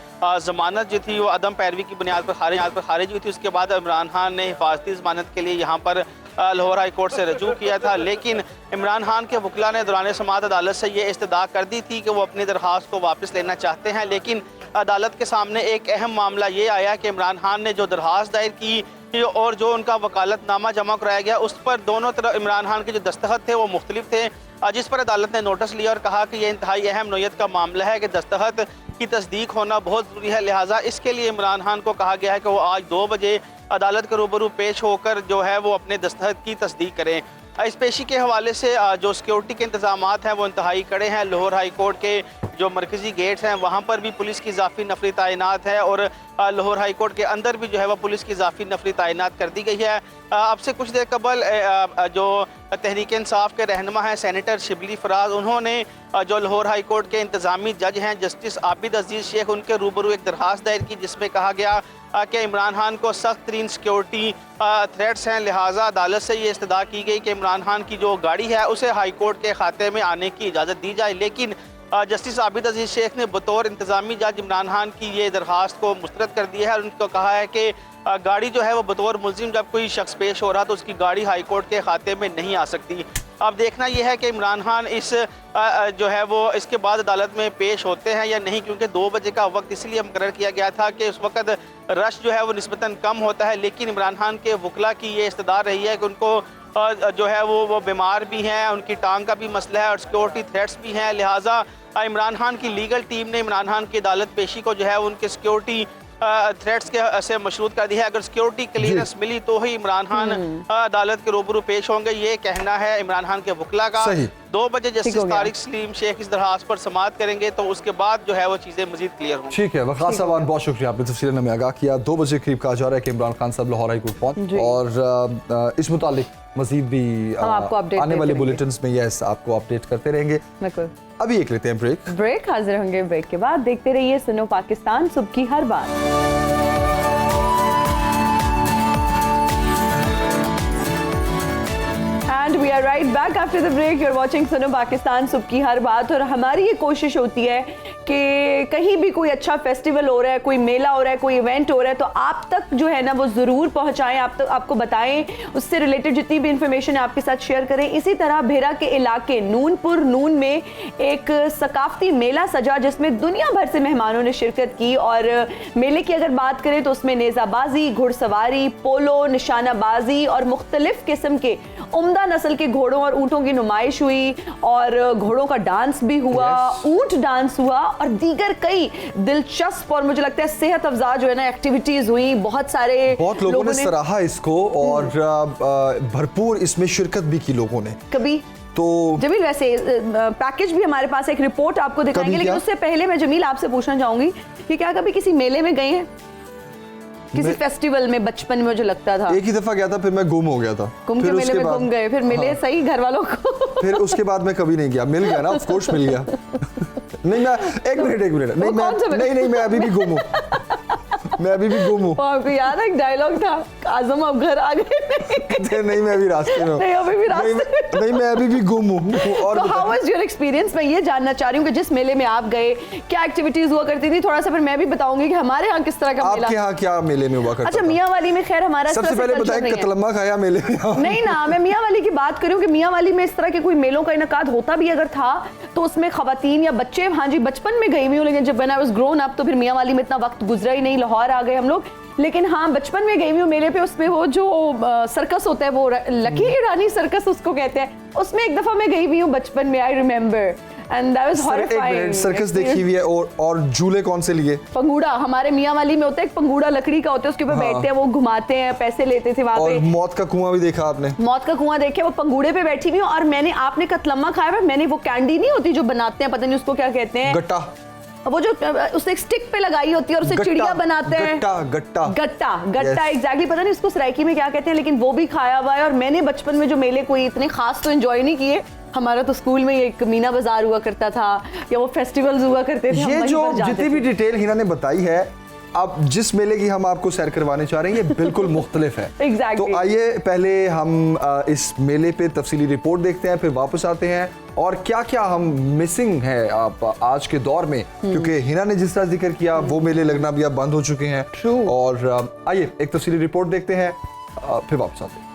ज़मानत जो थी वो अदम पैरवी की बुनियाद पर खारिज हुई थी। उसके बाद इमरान खान ने हिफाजती ज़मानत के लिए यहाँ पर लाहौर हाई कोर्ट से रजू किया था, लेकिन इमरान खान के वकीला ने दौरान समाअत अदालत से ये इस्तदा कर दी थी कि वो अपनी दरख्वास्त को वापस लेना चाहते हैं। लेकिन अदालत के सामने एक अहम मामला ये आया कि इमरान खान ने जो दरख्वास्त दायर की और जो उनका वकालतनामा जमा कराया गया उस पर दोनों तरफ इमरान खान के जो दस्तखत थे वो मुख्तलिफ थे, जिस पर अदालत ने नोटिस लिया और कहा कि यह इंतहाई अहम नौयत का मामला है कि दस्तखत की तस्दीक होना बहुत ज़रूरी है, लिहाजा इसके लिए इमरान खान को कहा गया है कि वो आज 2 बजे अदालत के रूबरू पेश होकर जो है वो अपने दस्तखत की तस्दीक करें। इस पेशी के हवाले से जो सिक्योरिटी के इंतजाम हैं वो इंतहाई कड़े हैं। लाहौर हाई कोर्ट के जो मरकजी गेट्स हैं वहाँ पर भी पुलिस की इजाफी नफरी तैनात है और लाहौर हाई कोर्ट के अंदर भी जो है वो पुलिस की इजाफी नफरी तैनात कर दी गई है। अब से कुछ देर कबल जो तहरीक इंसाफ के रहनुमा हैं सेनेटर शिबली फराज, उन्होंने जो लाहौर हाई कोर्ट के इंतज़ामी जज हैं जस्टिस आबिद अजीज़ शेख, उनके रूबरू एक दरख्वास्त दायर की जिसमें कहा गया कि इमरान खान को सख्त तरीन सिक्योरिटी थ्रेट्स हैं, लिहाजा अदालत से ये इस्तदा की गई कि इमरान खान की जो गाड़ी है उसे हाई कोर्ट के खाते में आने की इजाज़त दी जाए। लेकिन जस्टिस आबिद अजीज़ शेख ने बतौर इंतज़ामी जज इमरान खान की ये दरख्वास्त को मुस्तरद कर दिया है और उनको कहा है कि गाड़ी जो है वो बतौर मुल्जिम जब कोई शख्स पेश हो रहा तो उसकी गाड़ी हाई कोर्ट के खाते में नहीं आ सकती। अब देखना यह है कि इमरान खान इस जो है वो इसके बाद अदालत में पेश होते हैं या नहीं, क्योंकि 2 बजे का वक्त इसलिए मुकर्रर किया गया था कि उस वक्त रश जो है वो निस्बतन कम होता है। लेकिन इमरान खान के वकला की ये इस्तदा रही है कि उनको जो है वो बीमार भी हैं, उनकी टांग का भी मसला है और सिक्योरिटी थ्रेट्स भी हैं, लिहाजा इमरान खान की लीगल टीम ने इमरान खान की अदालत पेशी को जो है उनके सिक्योरिटी थ्रेट्स के से मशरूत कर दिया है। अगर सिक्योरिटी क्लियरेंस मिली तो ही इमरान खान अदालत के रूबरू पेश होंगे, ये कहना है इमरान खान के वकला का। 2 बजे जस्टिस तारिक सलीम शेख इस दरखास्त पर समाअत करेंगे तो उसके बाद जो है वो चीज़ें मजीद क्लियर होंगी। ठीक है वक़ास साहब, बहुत शुक्रिया, आपने तफसीलन हमें आगाह किया। 2 बजे करीब कहा जा रहा है कि इमरान खान साहब लाहौर हाई कोर्ट पहुंच और इस मुतालिक मजीद भी आने वाले बुलेटिन्स में यस आपको अपडेट करते रहेंगे। अभी एक लेते हैं ब्रेक, हाजिर होंगे ब्रेक के बाद। देखते रहिए सुनो पाकिस्तान, सुबह की हर बात। And we are right back after the break. You're watching सुनो पाकिस्तान, सुबह की हर बात। और हमारी ये कोशिश होती है कि कहीं भी कोई अच्छा फेस्टिवल हो रहा है, कोई मेला हो रहा है, कोई इवेंट हो रहा है तो आप तक जो है ना वो ज़रूर पहुंचाएं, आपको बताएं, उससे रिलेटेड जितनी भी इंफॉर्मेशन है आपके साथ शेयर करें। इसी तरह भेरा के इलाके नूनपुर नून में एक सकाफती मेला सजा जिसमें दुनिया भर से मेहमानों ने शिरकत की। और मेले की अगर बात करें तो उसमें नेज़ाबाजी, घुड़सवारी, पोलो, निशानाबाजी और मुख्तलिफ किस्म के उम्दा नस्ल के घोड़ों और ऊँटों की नुमाइश हुई और घोड़ों का डांस भी हुआ, ऊँट डांस हुआ और दीगर कई दिलचस्प और मुझे लगता है सेहत अफजा जो है ना एक्टिविटीज हुई। बहुत लोगों ने सराहा इसको और भरपूर इसमें शिरकत भी की लोगों ने। कभी तो जमील वैसे पैकेज भी हमारे पास एक रिपोर्ट आपको दिखाएंगे, लेकिन उससे पहले मैं जमील आपसे पूछना चाहूंगी कि क्या कभी किसी मेले में गए हैं, किसी फेस्टिवल में? बचपन में मुझे लगता था एक ही दफा गया था, फिर मैं गुम हो गया था। फिर मेले में गुम गए, फिर मिले सही घर वालों को। फिर उसके बाद मैं कभी नहीं गया, मिल गया ना, ऑफ कोर्स मिल गया। नहीं मैं एक मिनट नहीं मैं अभी भी गुम हूँ। मैं अभी भी गुम हूँ। आपको याद है एक डायलॉग था, आजम आप घर आ गए? नहीं मैं अभी रास्ते में हूँ। नहीं अभी भी रास्ते नहीं मैं अभी भी गुम हूँ। और तो हाउ वाज योर एक्सपीरियंस? मैं ये जानना चाह रही हूँ कि जिस मेले में आप गए क्या एक्टिविटीज हुआ करती थी, थोड़ा सा फिर मैं भी बताऊंगी कि हमारे यहाँ किस तरह का मेला। आपके यहाँ क्या मेले में हुआ करता? अच्छा मियाँ वाली में खैर हमारा सबसे पहले बताएं कतलम्मा खाया मेले में? नहीं ना, मैं मियाँ वाली की बात करूँ कि मियाँ वाली में इस तरह के कोई मेलों का इनकाद होता भी अगर था तो उसमें खवातीन या बच्चे, हाँ जी बचपन में गई हुई हूँ, लेकिन जब when I was grown up तो फिर मियाँ वाली में इतना वक्त गुजरा ही नहीं, लाहौर आ गए हम लोग। लेकिन हाँ बचपन में गई हुई हूँ मेले पे, उसमें वो जो सर्कस होता है वो लकी रानी सर्कस उसको कहते हैं, उसमें एक दफा मैं गई हुई हूँ बचपन में, I remember and that was horrifying. Circus देखी हुई है और झूले कौन से लिए? पंगूड़ा, हमारे मियाँ वाली में होता है एक पंगूड़ा लकड़ी का होता है, उसके ऊपर बैठते हैं, वो घुमाते हैं, पैसे लेते थे वहाँ पे। और मौत का कुआं भी देखा आपने? मौत का कुआं देखे, वो पंगूड़े पे बैठी हुई हूँ। और आपने कतलम्मा खाया है? मैंने वो कैंडी नहीं होती जो बनाते हैं, पता नहीं उसको क्या कहते हैं, गट्टा, वो जो उसे एक स्टिक पे लगाई होती है और उसे चिड़िया बनाते हैं। गट्टा एग्जैक्टली, पता नहीं उसको सराइकी में क्या कहते हैं, लेकिन वो भी खाया हुआ है। और मैंने बचपन में जो मेले कोई इतने खास तो एंजॉय नहीं किए, हमारा तो स्कूल में एक मीना बाजार हुआ करता था या वो फेस्टिवल्स हुआ करते थे। ये जो जितनी भी डिटेल हिना ने बताई है, अब जिस मेले की हम आपको सैर करवाने चाह रहे हैं ये बिल्कुल मुख्तलिफ है। exactly. तो आइए पहले हम इस मेले पे तफसीली रिपोर्ट देखते हैं, फिर वापस आते हैं और क्या क्या हम मिसिंग है आप आज के दौर में, क्योंकि हिना ने जिस तरह जिक्र किया वो मेले लगना भी अब बंद हो चुके हैं। और आइए एक तफसीली रिपोर्ट देखते हैं, फिर वापस आते हैं।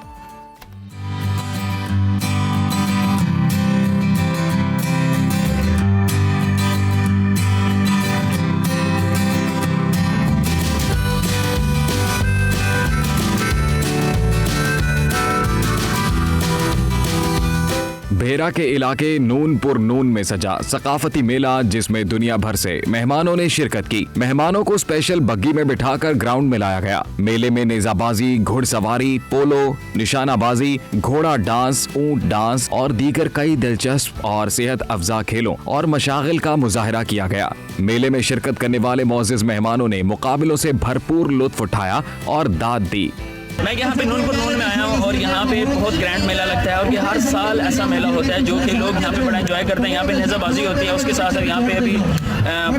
भेरा के इलाके नूनपुर नून में सजा सकाफती मेला, जिसमें दुनिया भर से मेहमानों ने शिरकत की। मेहमानों को स्पेशल बग्गी में बिठाकर ग्राउंड में लाया गया। मेले में नेजाबाजी, घुड़सवारी, पोलो, निशानाबाजी, घोड़ा डांस, ऊंट डांस और दीगर कई दिलचस्प और सेहत अफजा खेलों और मशागिल का मुजाहरा किया गया। मेले में शिरकत करने वाले मोअज़्ज़िज़ मेहमानों ने मुकाबलों से भरपूर लुत्फ उठाया और दाद दी। मैं यहाँ पे नूनपुर नून में आया हूँ और यहाँ पे बहुत ग्रैंड मेला लगता है और ये हर साल ऐसा मेला होता है जो कि लोग यहाँ पे बड़ा एंजॉय करते हैं। यहाँ पे नेज़ाबाजी होती है, उसके साथ साथ यहाँ पे अभी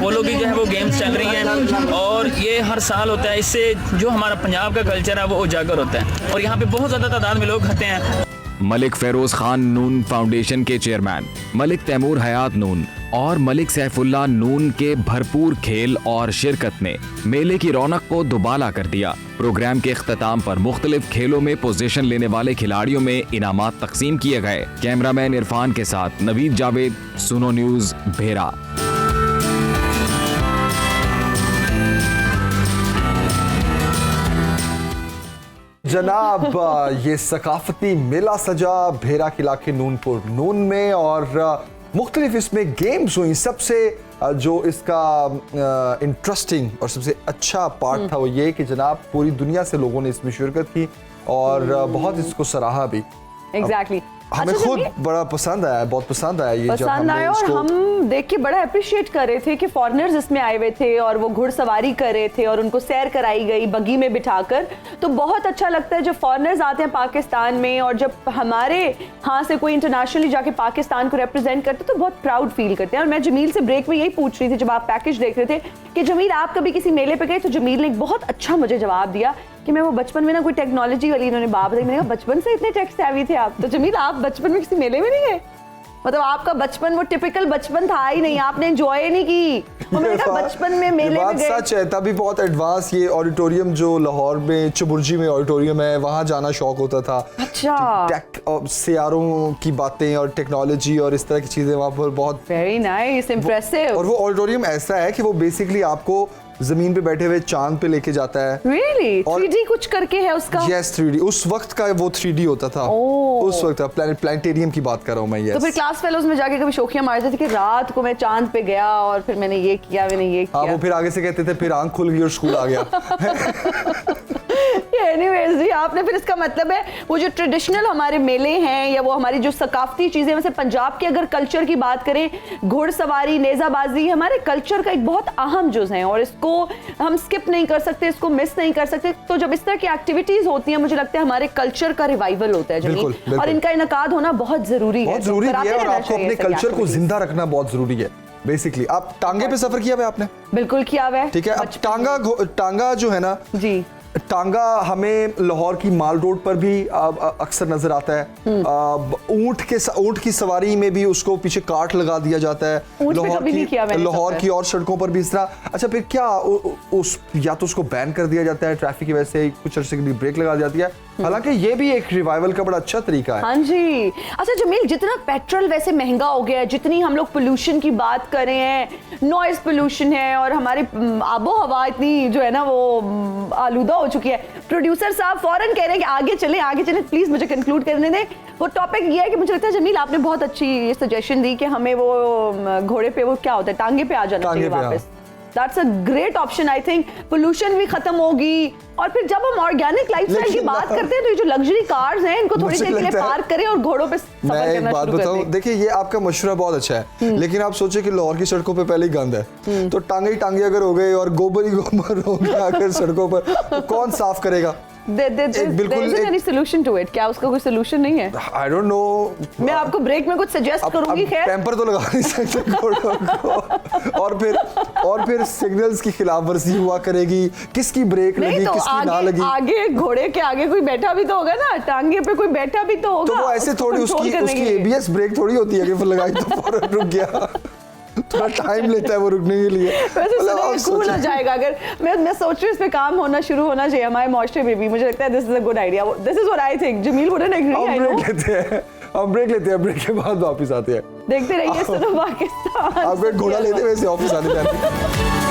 पोलो की जो है वो गेम्स चल रही हैं और ये हर साल होता है। इससे जो हमारा पंजाब का कल्चर है वो उजागर होता है और यहाँ पे बहुत ज़्यादा तादाद में लोग आते हैं। मलिक फेरोज खान नून फाउंडेशन के चेयरमैन, मलिक तैमूर हयात नून और मलिक सैफुल्लाह नून के भरपूर खेल और शिरकत ने मेले की रौनक को दुबाला कर दिया। प्रोग्राम के इख्तिताम पर मुख्तलिफ खेलों में पोजीशन लेने वाले खिलाड़ियों में इनामात तकसीम किए गए। कैमरामैन इरफान के साथ नवीद जावेद, सुनो न्यूज़, भेरा। जनाब, ये सकाफती मेला सजा भेरा के इलाके नूनपुर नून में और मुख्तलिफ इसमें गेम्स हुई। सबसे जो इसका इंटरेस्टिंग और सबसे अच्छा पार्ट था वो ये कि जनाब पूरी दुनिया से लोगों ने इसमें शिरकत की और बहुत इसको सराहा भी। एग्जैक्टली हमें खुद बड़ा पसंद आया, बहुत पसंद आया ये, जब पसंद आया और हम देख के बड़ा अप्रिशिएट कर रहे थे कि फॉरेनर्स इसमें आए हुए थे और वो घुड़सवारी कर रहे थे और उनको सैर कराई गई बग्गी में बिठाकर। तो बहुत अच्छा लगता है जब फॉरेनर्स आते हैं पाकिस्तान में और जब हमारे यहाँ से कोई इंटरनेशनली जाके पाकिस्तान को रिप्रेजेंट करते तो बहुत प्राउड फील करते हैं। और मैं जमील से ब्रेक में यही पूछ रही थी जब आप पैकेज देख रहे थे कि जमील आप कभी किसी मेले पे गए, तो जमील ने एक बहुत अच्छा मुझे जवाब दिया कि मैं वो बचपन में ना कोई टेक्नोलॉजी वाली, इन्होंने बात बताई, मैंने कहा बचपन से इतने टेक सेवी थे आप? तो जमील आप बचपन में किसी मेले में नहीं गए? मतलब आपका बचपन वो टिपिकल बचपन था ही नहीं, आपने एंजॉय नहीं की। और मैंने कहा बचपन में मेले में गए। सच है, तभी बहुत एडवांस ये ऑडिटोरियम जो लाहौर में चुबुर्जी में ऑडिटोरियम है, वहां जाना शौक होता था। अच्छा, टेक और सियारों की बातें और टेक्नोलॉजी और इस तरह की चीजें वहां पर बहुत वेरी नाइस, इंप्रेसिव। और वो ऑडिटोरियम ऐसा है कि वो बेसिकली आपको जमीन पे बैठे हुए चांद पे लेके जाता है। Really? 3D कुछ करके है उसका? Yes, 3D। उस वक्त का वो 3D होता था। उस वक्त प्लानिटेरियम की बात कर रहा हूँ मैं। तो फिर क्लास फेलोज में जाके कभी शोखियां मारते थे कि रात को मैं चांद पे गया और फिर मैंने ये किया, मैंने ये किया। वो फिर आगे से कहते थे फिर आंख खुल गई और स्कूल आ गया। एनीवेज जी, आपने फिर इसका मतलब है वो जो ट्रेडिशनल हमारे मेले हैं या वो हमारी जो सकाफती चीजें, वैसे पंजाब के अगर कल्चर की बात करें, घुड़सवारी, नेजाबाजी हमारे कल्चर का एक बहुत अहम जुज़ है और इसको हम स्किप नहीं कर सकते, इसको मिस नहीं कर सकते। तो जब इस तरह की एक्टिविटीज होती हैं, मुझे लगता है हमारे कल्चर का रिवाइवल होता है जमीन, और इनका इनकाद होना बहुत जरूरी है। बहुत जरूरी है और आपको अपने कल्चर को जिंदा रखना बहुत जरूरी है। बेसिकली आप टांगे पे सफर किया हुआ आपने? बिल्कुल किया हुआ है। ठीक है, अब टांगा जो है ना जी, टांगा हमें लाहौर की माल रोड पर भी अक्सर नजर आता है। ऊंट की सवारी में भी उसको पीछे काट लगा दिया जाता है। लाहौर की और सड़कों पर भी इस तरह। अच्छा, फिर क्या या तो उसको बैन कर दिया जाता है ट्रैफिक की वजह से, कुछ अरसे के लिए ब्रेक लगा दी जाती है। हालांकि ये भी एक रिवाइवल का बड़ा अच्छा तरीका है। हाँ जी। अच्छा जमील, जितना पेट्रोल वैसे महंगा हो गया है, जितनी हम लोग पोल्यूशन की बात कर रहे हैं, नॉइज पोल्यूशन है और हमारी आबो हवा इतनी जो है ना वो आलूदा हो चुकी है, प्रोड्यूसर साहब फौरन कह रहे हैं कि आगे चलें, प्लीज मुझे कंक्लूड करने दें। वो टॉपिक ये है कि मुझे लगता है जमील आपने बहुत अच्छी सजेशन दी कि हमें वो घोड़े पे, वो क्या होता है, टांगे पे आ जाना चाहिए वापस। That's a great option, I think. Pollution भी खत्म होगी और फिर जब हम ऑर्गेनिक लाइफस्टाइल की बात करते हैं तो ये जो लग्जरी कार्स हैं इनको थोड़ी देर के लिए पार्क करें और घोड़ों पे सफर करना शुरू कर दें। मैं एक बात बताऊं, देखिए ये आपका मशवरा बहुत अच्छा है, लेकिन आप सोचिए कि लाहौर की सड़कों पे पहले ही गंद है, तो टांगे अगर हो गए और गोबर ही गोबर हो गया अगर सड़कों पर, तो कौन साफ करेगा? Any solution to it? क्या उसका कोई solution नहीं है? I don't know. मैं आपको ब्रेक में कुछ सजेस्ट करूंगी। खैर टेम्पर तो लगा नहीं सकते घोड़ों को, और फिर सिग्नल्स की खिलाफवर्जी हुआ करेगी, किसकी ब्रेक लगी तो किसकी ना लगी। आगे घोड़े के आगे कोई बैठा भी तो होगा ना, टांगे पे कोई बैठा भी तो होगा। तो वो ऐसे थोड़ी उसकी ABS ब्रेक थोड़ी होती है कि फिर लगाई तो फौरन रुक गया। थोड़ा टाइम लेता है वो रुकने के लिए। वैसे कूल हो जाएगा अगर मैं सोच रही हूँ इस पे काम होना शुरू होना चाहिए हमारे मास्टर में भी। मुझे लगता है this is a good idea, this is what I think. Jameel wouldn't agree. हम ब्रेक लेते हैं, ब्रेक के बाद वापस आते हैं। देखते रहिए सुनो पाकिस्तान। आप एक घोड़ा लेते वैसे ऑफिस आने जाते।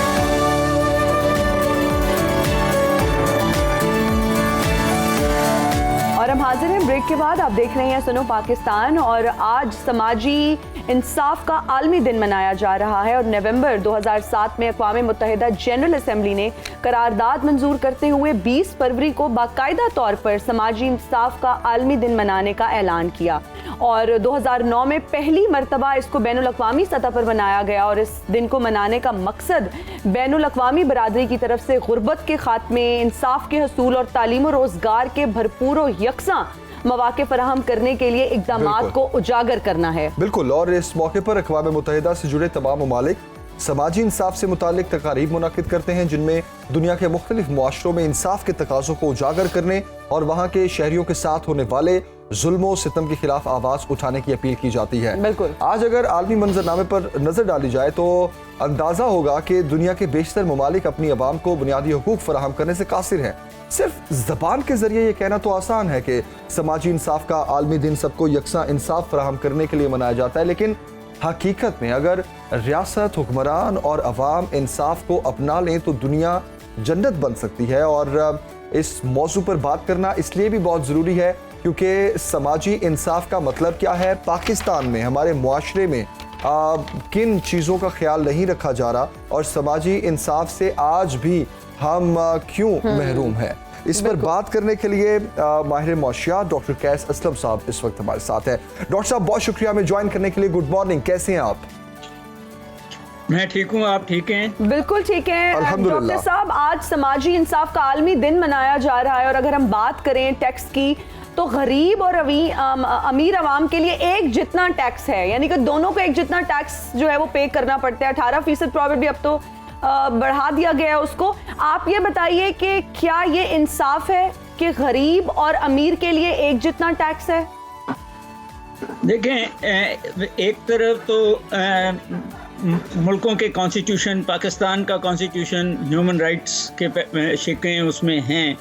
और हम हाजिर हैं ब्रेक के बाद। आप देख रहे हैं सुनो पाकिस्तान और आज समाजी इंसाफ का आलमी दिन मनाया जा रहा है और नवंबर 2007 में अक़वाम मुत्तहिदा जनरल असेंबली ने करारदाद मंजूर करते हुए 20 फरवरी को बाकायदा तौर पर समाजी इंसाफ का आलमी दिन मनाने का ऐलान किया और 2009 में पहली मरतबा इसको बैनुल अक़वामी सतह पर मनाया गया और इस दिन को मनाने का मकसद बैनुल अक़वामी बरादरी की तरफ से गुर्बत के खात्मे, इंसाफ के हसूल और तालीम और रोजगार के भरपूर और यकसा मौके फराहम करने के लिए इक़दामात को उजागर करना है। बिल्कुल, और इस मौके पर अक़वाम मुत्तहिदा से जुड़े तमाम ममालिक समाजी इंसाफ से मुतालिक तकारीब मुनाकिद करते हैं जिनमें दुनिया के मुख्तलिफ मुआशरों में इंसाफ के तकाज़ों को उजागर करने और वहाँ के शहरियों के साथ होने वाले जुल्म और सितम के खिलाफ आवाज़ उठाने की अपील की जाती है। बिल्कुल। आज अगर आलमी मंजरनामे पर नजर डाली जाए तो अंदाजा होगा कि दुनिया के बेशतर ममालिक अपनी आवाम को बुनियादी हुकूक फराहम करने से कासिर हैं। सिर्फ जबान के जरिए ये कहना तो आसान है कि समाजी इंसाफ का आलमी दिन सबको यकसा इंसाफ फराहम करने के लिए मनाया जाता है, लेकिन हकीकत में अगर रियासत, हुक्मरान और अवाम इंसाफ को अपना लें तो दुनिया जन्नत बन सकती है। और इस मौजू पर बात करना इसलिए भी बहुत ज़रूरी है क्योंकि समाजी इंसाफ का मतलब क्या है, पाकिस्तान में हमारे मुआशरे में किन चीज़ों का ख्याल नहीं रखा जा रहा और समाजी इंसाफ से आज भी हम क्यों महरूम हैं। इस पर बात करने के लिए माहिर मौशियात डॉक्टर कैस असलम साहब इस वक्त हमारे साथ हैं। डॉक्टर साहब बहुत शुक्रिया हमें ज्वाइन करने के लिए। गुड मॉर्निंग, कैसे हैं आप? मैं ठीक हूँ, आप ठीक हैं? बिल्कुल ठीक है अल्हम्दुलिल्लाह। डॉक्टर साहब, आज समाजी इंसाफ का आलमी दिन मनाया जा रहा है और अगर हम बात करें टैक्स की तो गरीब और अमीर आवाम के लिए एक जितना टैक्स है, यानी कि दोनों को एक जितना टैक्स जो है वो पे करना पड़ता है। 18% प्रॉबेबली अब तो बढ़ा दिया गया है उसको। आप ये बताइए कि क्या ये इंसाफ है कि गरीब और अमीर के लिए एक जितना टैक्स है? देखें, एक तरफ तो मुल्कों के कॉन्स्टिट्यूशन, पाकिस्तान का कॉन्स्टिट्यूशन ह्यूमन राइट्स के शिकें उसमें हैं,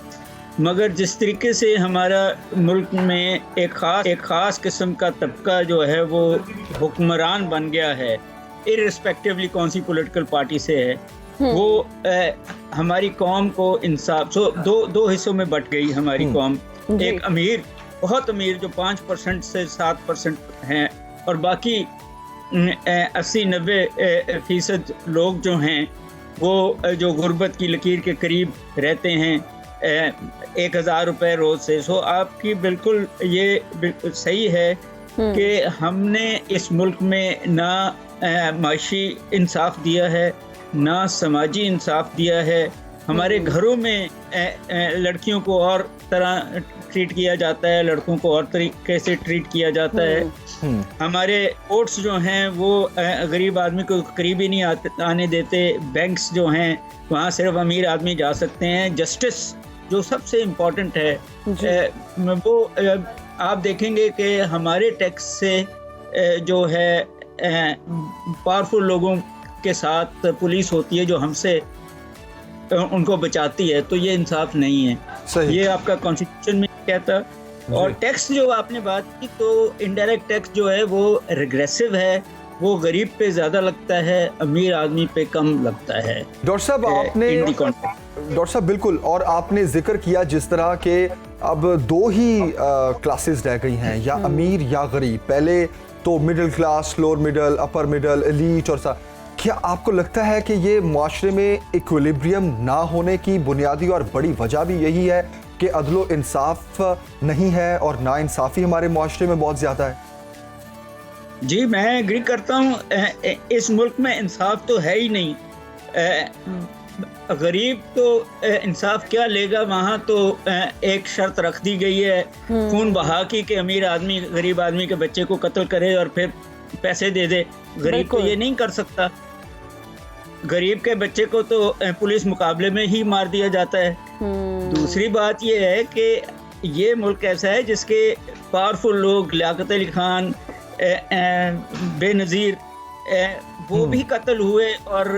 मगर जिस तरीके से हमारा मुल्क में एक ख़ास किस्म का तबका जो है वो हुक्मरान बन गया है, इर्रिस्पेक्टिवली कौन सी पॉलिटिकल पार्टी से है, वो हमारी कौम को इंसाफ दो हिस्सों में बट गई हमारी कौम। एक अमीर, बहुत अमीर जो 5% से 7% हैं और बाकी 80-90% लोग जो हैं वो जो गुर्बत की लकीर के करीब रहते हैं, 1000 रुपये रोज़ से। सो आपकी बिल्कुल ये सही है कि हमने इस मुल्क में ना माशी इंसाफ दिया है, ना समाजी इंसाफ दिया है। हमारे घरों में लड़कियों को और तरह ट्रीट किया जाता है, लड़कों को और तरीके से ट्रीट किया जाता है। हमारे कोर्ट्स जो हैं वो गरीब आदमी को करीब ही नहीं आने देते। बैंक्स जो हैं वहाँ सिर्फ अमीर आदमी जा सकते हैं। जस्टिस जो सबसे इम्पोर्टेंट है वो आप देखेंगे कि हमारे टैक्स से जो है पावरफुल लोगों के साथ पुलिस होती है जो हमसे उनको बचाती है, तो ये इंसाफ नहीं है। सही। ये आपका कॉन्स्टिट्यूशन में कहता। और टैक्स जो आपने बात की तो इनडायरेक्ट टैक्स जो है वो रिग्रेसिव है, वो गरीब पे ज्यादा लगता है, अमीर आदमी पे कम लगता है। डॉक्टर साहब बिल्कुल, और आपने जिक्र किया जिस तरह के अब दो ही क्लासेस रह गई हैं, या अमीर या गरीब। पहले तो middle class, lower middle, upper middle, elite और क्या आपको लगता है कि ये मुआशरे में इक्विलिब्रियम ना होने की बुनियादी और बड़ी वजह भी यही है कि अदलो इंसाफ नहीं है और ना इंसाफी हमारे मुआशरे में बहुत ज़्यादा है? जी, मैं एग्री करता हूँ। इस मुल्क में इंसाफ तो है ही नहीं। गरीब तो इंसाफ क्या लेगा? वहाँ तो एक शर्त रख दी गई है खून बहा की कि अमीर आदमी गरीब आदमी के बच्चे को कत्ल करे और फिर पैसे दे दे। गरीब तो ये नहीं कर सकता। गरीब के बच्चे को तो पुलिस मुकाबले में ही मार दिया जाता है। दूसरी बात ये है कि ये मुल्क ऐसा है जिसके पावरफुल लोग, लियाकत अली खान, बेनज़ीर, वो भी कत्ल हुए और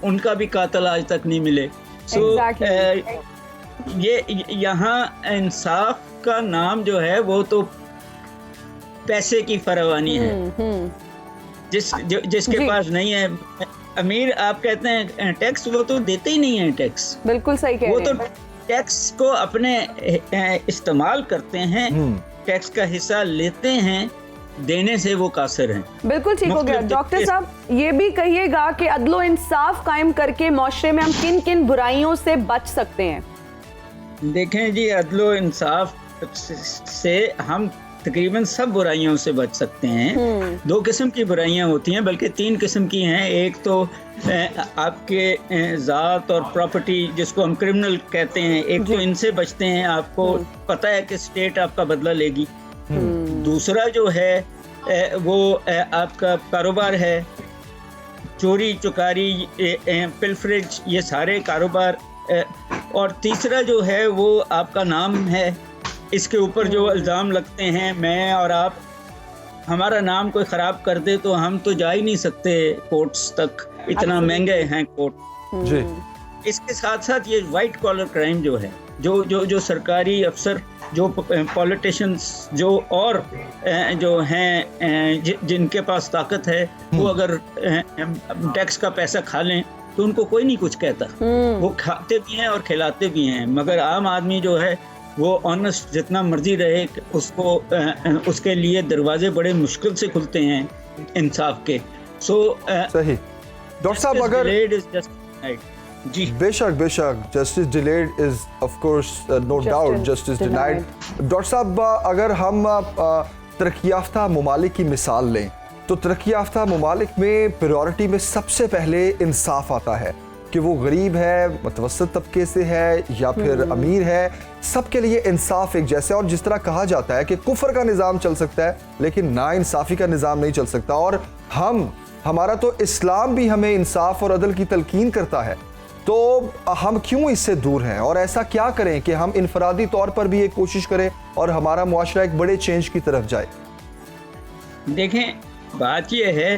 उनका भी कातिल आज तक नहीं मिले। ये यहाँ इंसाफ का नाम जो है वो तो पैसे की फरावानी है जिसके पास नहीं है। अमीर आप कहते हैं टैक्स, वो तो देते ही नहीं है टैक्स। बिल्कुल सही कह रहे हैं। टैक्स को अपने इस्तेमाल करते हैं, टैक्स का हिस्सा लेते हैं, देने से वो कासिर हैं। बिल्कुल ठीक हो गया। डॉक्टर साहब ये भी कहिएगा कि अदलो इंसाफ कायम करके माशरे में हम किन किन बुराइयों से बच सकते हैं? देखें जी, अदलो इंसाफ से हम तकरीबन सब बुराइयों से बच सकते हैं। 2 किस्म की बुराइयां होती हैं, बल्कि 3 किस्म की हैं। एक तो आपके ज़ात और प्रॉपर्टी जिसको हम क्रिमिनल कहते हैं, एक तो इनसे बचते हैं, आपको पता है कि स्टेट आपका बदला लेगी। दूसरा जो है वो आपका कारोबार है, चोरी चुकारी, पिल्फरेज, ये सारे कारोबार। और तीसरा जो है वो आपका नाम है, इसके ऊपर जो इल्ज़ाम लगते हैं, मैं और आप, हमारा नाम कोई ख़राब कर दे तो हम तो जा ही नहीं सकते कोर्ट्स तक, इतना महंगे हैं कोर्ट जी। इसके साथ साथ ये वाइट कॉलर क्राइम जो है, जो सरकारी अफसर, जो पॉलिटिशियंस, जो और जो हैं जिनके पास ताकत है, वो अगर टैक्स का पैसा खा लें तो उनको कोई नहीं कुछ कहता। वो खाते भी हैं और खिलाते भी हैं, मगर आम आदमी जो है वो ऑनेस्ट जितना मर्जी रहे, उसको उसके लिए दरवाजे बड़े मुश्किल से खुलते हैं इंसाफ के। सही डॉक्टर साहब, अगर जी बेशक justice delayed is of course no doubt justice denied. Doctor साहब, अगर हम तरक्की याफ्ता ममालिक की मिसाल लें तो तरक्की याफ्ता ममालिक में प्रायोरिटी में सबसे पहले इंसाफ आता है कि वो गरीब है, मतवसत तबके से है या फिर अमीर है, सबके लिए इंसाफ एक जैसे। और जिस तरह कहा जाता है कि कुफर का निज़ाम चल सकता है लेकिन ना इंसाफी का निज़ाम नहीं चल सकता, और हमारा तो इस्लाम भी हमें इंसाफ और अदल की तलकीन करता है, तो हम क्यों इससे दूर हैं? और ऐसा क्या करें कि हम इनफरादी तौर पर भी एक कोशिश करें और हमारा मुआशरा एक बड़े चेंज की तरफ जाए? देखें, बात यह है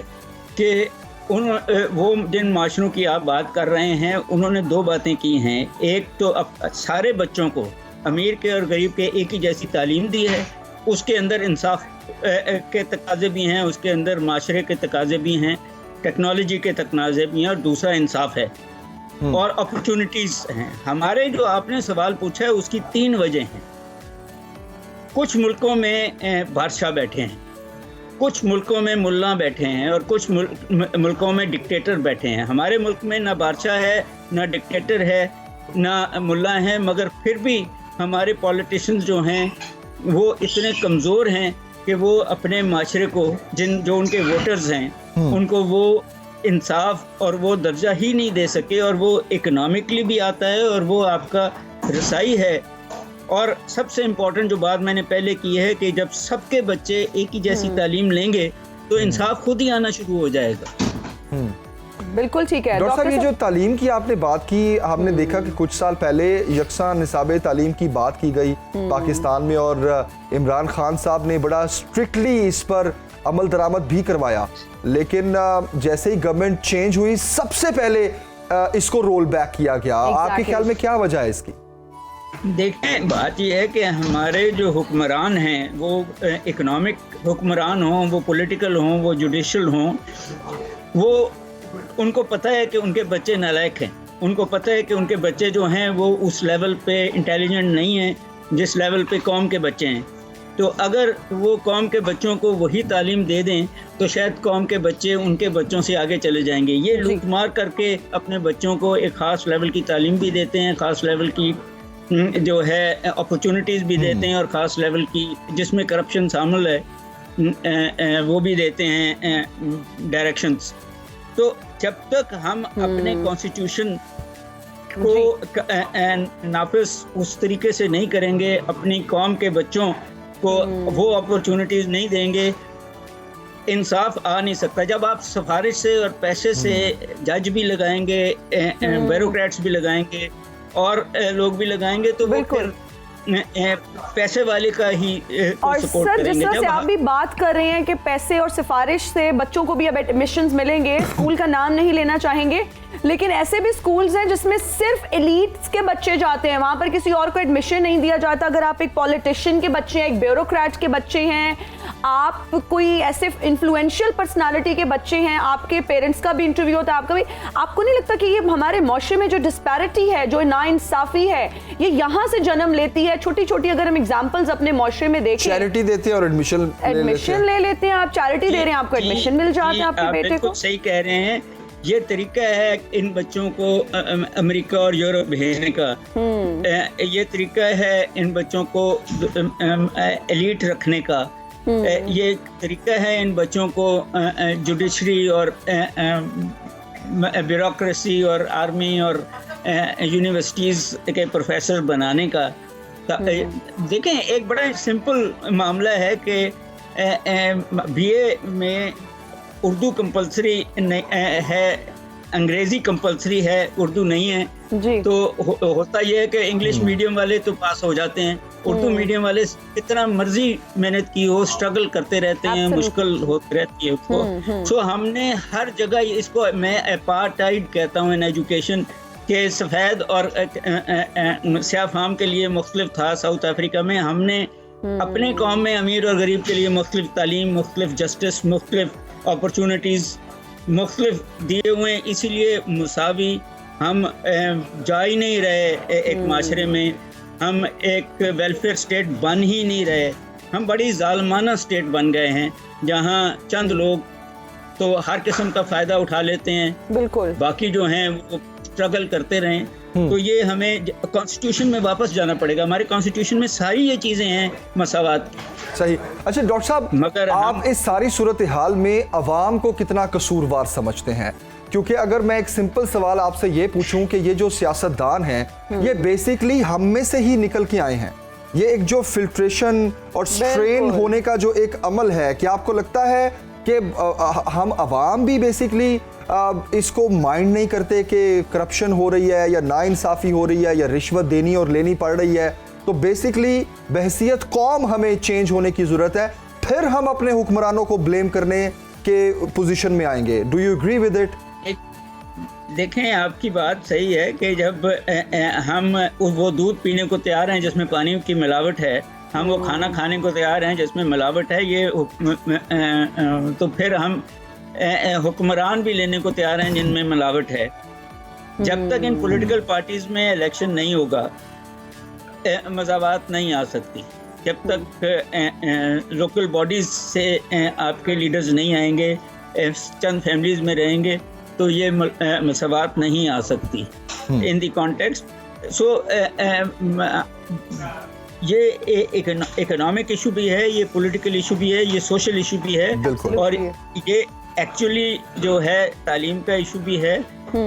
कि वो जिन माशरों की आप बात कर रहे हैं, उन्होंने 2 बातें की हैं। एक तो अब सारे बच्चों को, अमीर के और गरीब के, एक ही जैसी तालीम दी है, उसके अंदर इंसाफ के तकाजे भी हैं, उसके अंदर माशरे के तकाजे भी हैं, टेक्नोलॉजी के तकाजे भी हैं, और दूसरा इंसाफ है और अपॉर्चुनिटीज़ हैं। हमारे जो आपने सवाल पूछा है उसकी 3 वजह हैं। कुछ मुल्कों में बादशाह बैठे हैं, कुछ मुल्कों में मुल्ला बैठे हैं, और कुछ मुल्कों में डिक्टेटर बैठे हैं। हमारे मुल्क में ना बादशाह है, ना डिक्टेटर है, ना मुल्ला है, मगर फिर भी हमारे पॉलिटिशियंस जो हैं वो इतने कमज़ोर हैं कि वो अपने माशरे को, जो उनके वोटर्स हैं, उनको वो इंसाफ और वो दर्जा ही नहीं दे सके। और वो इकोनॉमिकली भी आता है और वो आपका रसाई है। और सबसे इम्पोर्टेंट जो बात मैंने पहले की है कि जब सबके बच्चे एक ही जैसी तालीम लेंगे तो इंसाफ खुद ही आना शुरू हो जाएगा। बिल्कुल ठीक है डॉक्टर साहब, ये जो तालीम की आपने बात की, हमने देखा कि कुछ साल पहले यकसा निसाब तालीम की बात की गई पाकिस्तान में, और इमरान खान साहब ने बड़ा स्ट्रिक्टली इस पर अमल दरामद भी करवाया, लेकिन जैसे ही गवर्नमेंट चेंज हुई सबसे पहले इसको रोल बैक किया गया। आपके ख्याल में क्या वजह है इसकी? देखें, बात यह है कि हमारे जो हुक्मरान हैं, वो इकोनॉमिक हुक्मरान हों, वो पॉलिटिकल हों, वो जुडिशल हों, वो उनको पता है कि उनके बच्चे नालायक हैं, उनको पता है कि उनके बच्चे जो हैं वो उस लेवल पे इंटेलिजेंट नहीं हैं जिस लेवल पे कौम के बच्चे हैं। तो अगर वो कौम के बच्चों को वही तालीम दे दें तो शायद कौम के बच्चे उनके बच्चों से आगे चले जाएंगे। ये लूट मार करके अपने बच्चों को एक ख़ास लेवल की तालीम भी देते हैं, ख़ास लेवल की जो है अपॉर्चुनिटीज़ भी देते हैं, और ख़ास लेवल की जिसमें करप्शन शामिल है वो भी देते हैं डायरेक्शंस। तो जब तक हम अपने कॉन्स्टिट्यूशन को नाफिज उस तरीके से नहीं करेंगे, अपनी कौम के बच्चों को वो अपॉर्चुनिटीज़ नहीं देंगे, इंसाफ आ नहीं सकता। जब आप सिफारिश से और पैसे से जज भी लगाएंगे, ब्यूरोक्रेट्स भी लगाएंगे और लोग भी लगाएंगे, तो वो फिर पैसे वाले का ही और सपोर्ट सर, करेंगे। जिस तरह से आप भी बात कर रहे हैं कि पैसे और सिफारिश से बच्चों को भी अब एडमिशंस मिलेंगे, स्कूल का नाम नहीं लेना चाहेंगे, लेकिन ऐसे भी स्कूल्स हैं जिसमें सिर्फ एलीट्स के बच्चे जाते हैं, वहां पर किसी और को एडमिशन नहीं दिया जाता। अगर आप एक पॉलिटिशियन के बच्चे हैं, एक ब्यूरोक्रेट के बच्चे हैं, आप कोई ऐसे इन्फ्लुएंशियल पर्सनालिटी के बच्चे हैं, आपके पेरेंट्स का भी इंटरव्यू होता है, आपका भी, आपको नहीं लगता कि ये हमारे माशरे में जो डिस्पैरिटी है, जो नाइंसाफी है, ये यहाँ से जन्म लेती है? छोटी छोटी अगर हम एग्जांपल्स अपने माशरे में देखें, चैरिटी देते हैं और एडमिशन ले लेते हैं, आप चैरिटी दे रहे हैं, आपको एडमिशन मिल जाता है आपके बेटे को। सही कह रहे हैं। ये तरीका है इन बच्चों को अमेरिका और यूरोप भेजने का, ये तरीका है इन बच्चों को एलीट रखने का, ये तरीका है इन बच्चों को जुडिशरी और ब्यूरोक्रेसी और आर्मी और यूनिवर्सिटीज़ के प्रोफेसर बनाने का। देखें, एक बड़ा सिंपल मामला है कि बीए में उर्दू कंपलसरी है, अंग्रेजी कंपलसरी है, उर्दू नहीं है जी। तो होता यह है कि इंग्लिश मीडियम वाले तो पास हो जाते हैं, उर्दू मीडियम वाले कितना मर्जी मेहनत की हो, स्ट्रगल करते रहते हैं, मुश्किल होती रहती है उसको। सो हमने हर जगह इसको मैं अपार्टाइड कहता हूँ इन एजुकेशन के, सफ़ेद और स्याह फाम के लिए मुख्तलिफ था। साउथ अफ्रीका में हमने अपने कौम में अमीर और गरीब के लिए मुख्तलिफ तालीम, मुख्तलिफ जस्टिस, मुख्तलिफ अपॉर्चुनिटीज़ मुख्तलिफ दिए हुए हैं। इसीलिए मुसावी हम जा ही नहीं रहे एक माशरे में, हम एक वेलफेयर स्टेट बन ही नहीं रहे, हम बड़ी जालमाना स्टेट बन गए हैं जहाँ चंद लोग तो हर किस्म का फ़ायदा उठा लेते हैं, बिल्कुल, बाकी जो हैं वो स्ट्रगल करते रहें। तो ये हमें कॉन्स्टिट्यूशन में वापस जाना पड़ेगा। हमारे कॉन्स्टिट्यूशन में सारी ये चीज़ें हैं मसावत। सही। अच्छा डॉक्टर साहब, मगर आप इस सारी सूरत हाल में अवाम को कितना कसूरवार समझते हैं? क्योंकि अगर मैं एक सिंपल सवाल आपसे ये पूछूं कि ये जो सियासतदान हैं ये बेसिकली हम में से ही निकल के आए हैं, ये एक जो फिल्ट्रेशन और स्ट्रेन होने का जो एक अमल है, क्या आपको लगता है कि हम अवाम भी बेसिकली इसको माइंड नहीं करते कि करप्शन हो रही है या नाइंसाफ़ी हो रही है या रिश्वत देनी और लेनी पड़ रही है? तो बेसिकली बहसियत कौम हमें चेंज होने की ज़रूरत है, फिर हम अपने हुक्मरानों को ब्लेम करने के पोजीशन में आएंगे। Do you agree with it? देखें, आपकी बात सही है कि जब हम वो दूध पीने को तैयार हैं जिसमें पानी की मिलावट है, हम वो खाना खाने को तैयार हैं जिसमें मिलावट है, ये तो फिर हम हुक्मरान भी लेने को तैयार हैं जिनमें मिलावट है। जब तक इन पॉलिटिकल पार्टीज में इलेक्शन नहीं होगा मसावत नहीं आ सकती। जब तक लोकल बॉडीज से आपके लीडर्स नहीं आएंगे, चंद फैमिलीज में रहेंगे, तो ये मसावत नहीं आ सकती इन द कॉन्टेक्स्ट। सो ये इकोनॉमिक इशू भी है, ये पॉलिटिकल इशू भी है, ये सोशल इशू भी है, और ये एक्चुअली जो है तालीम का इशू भी है।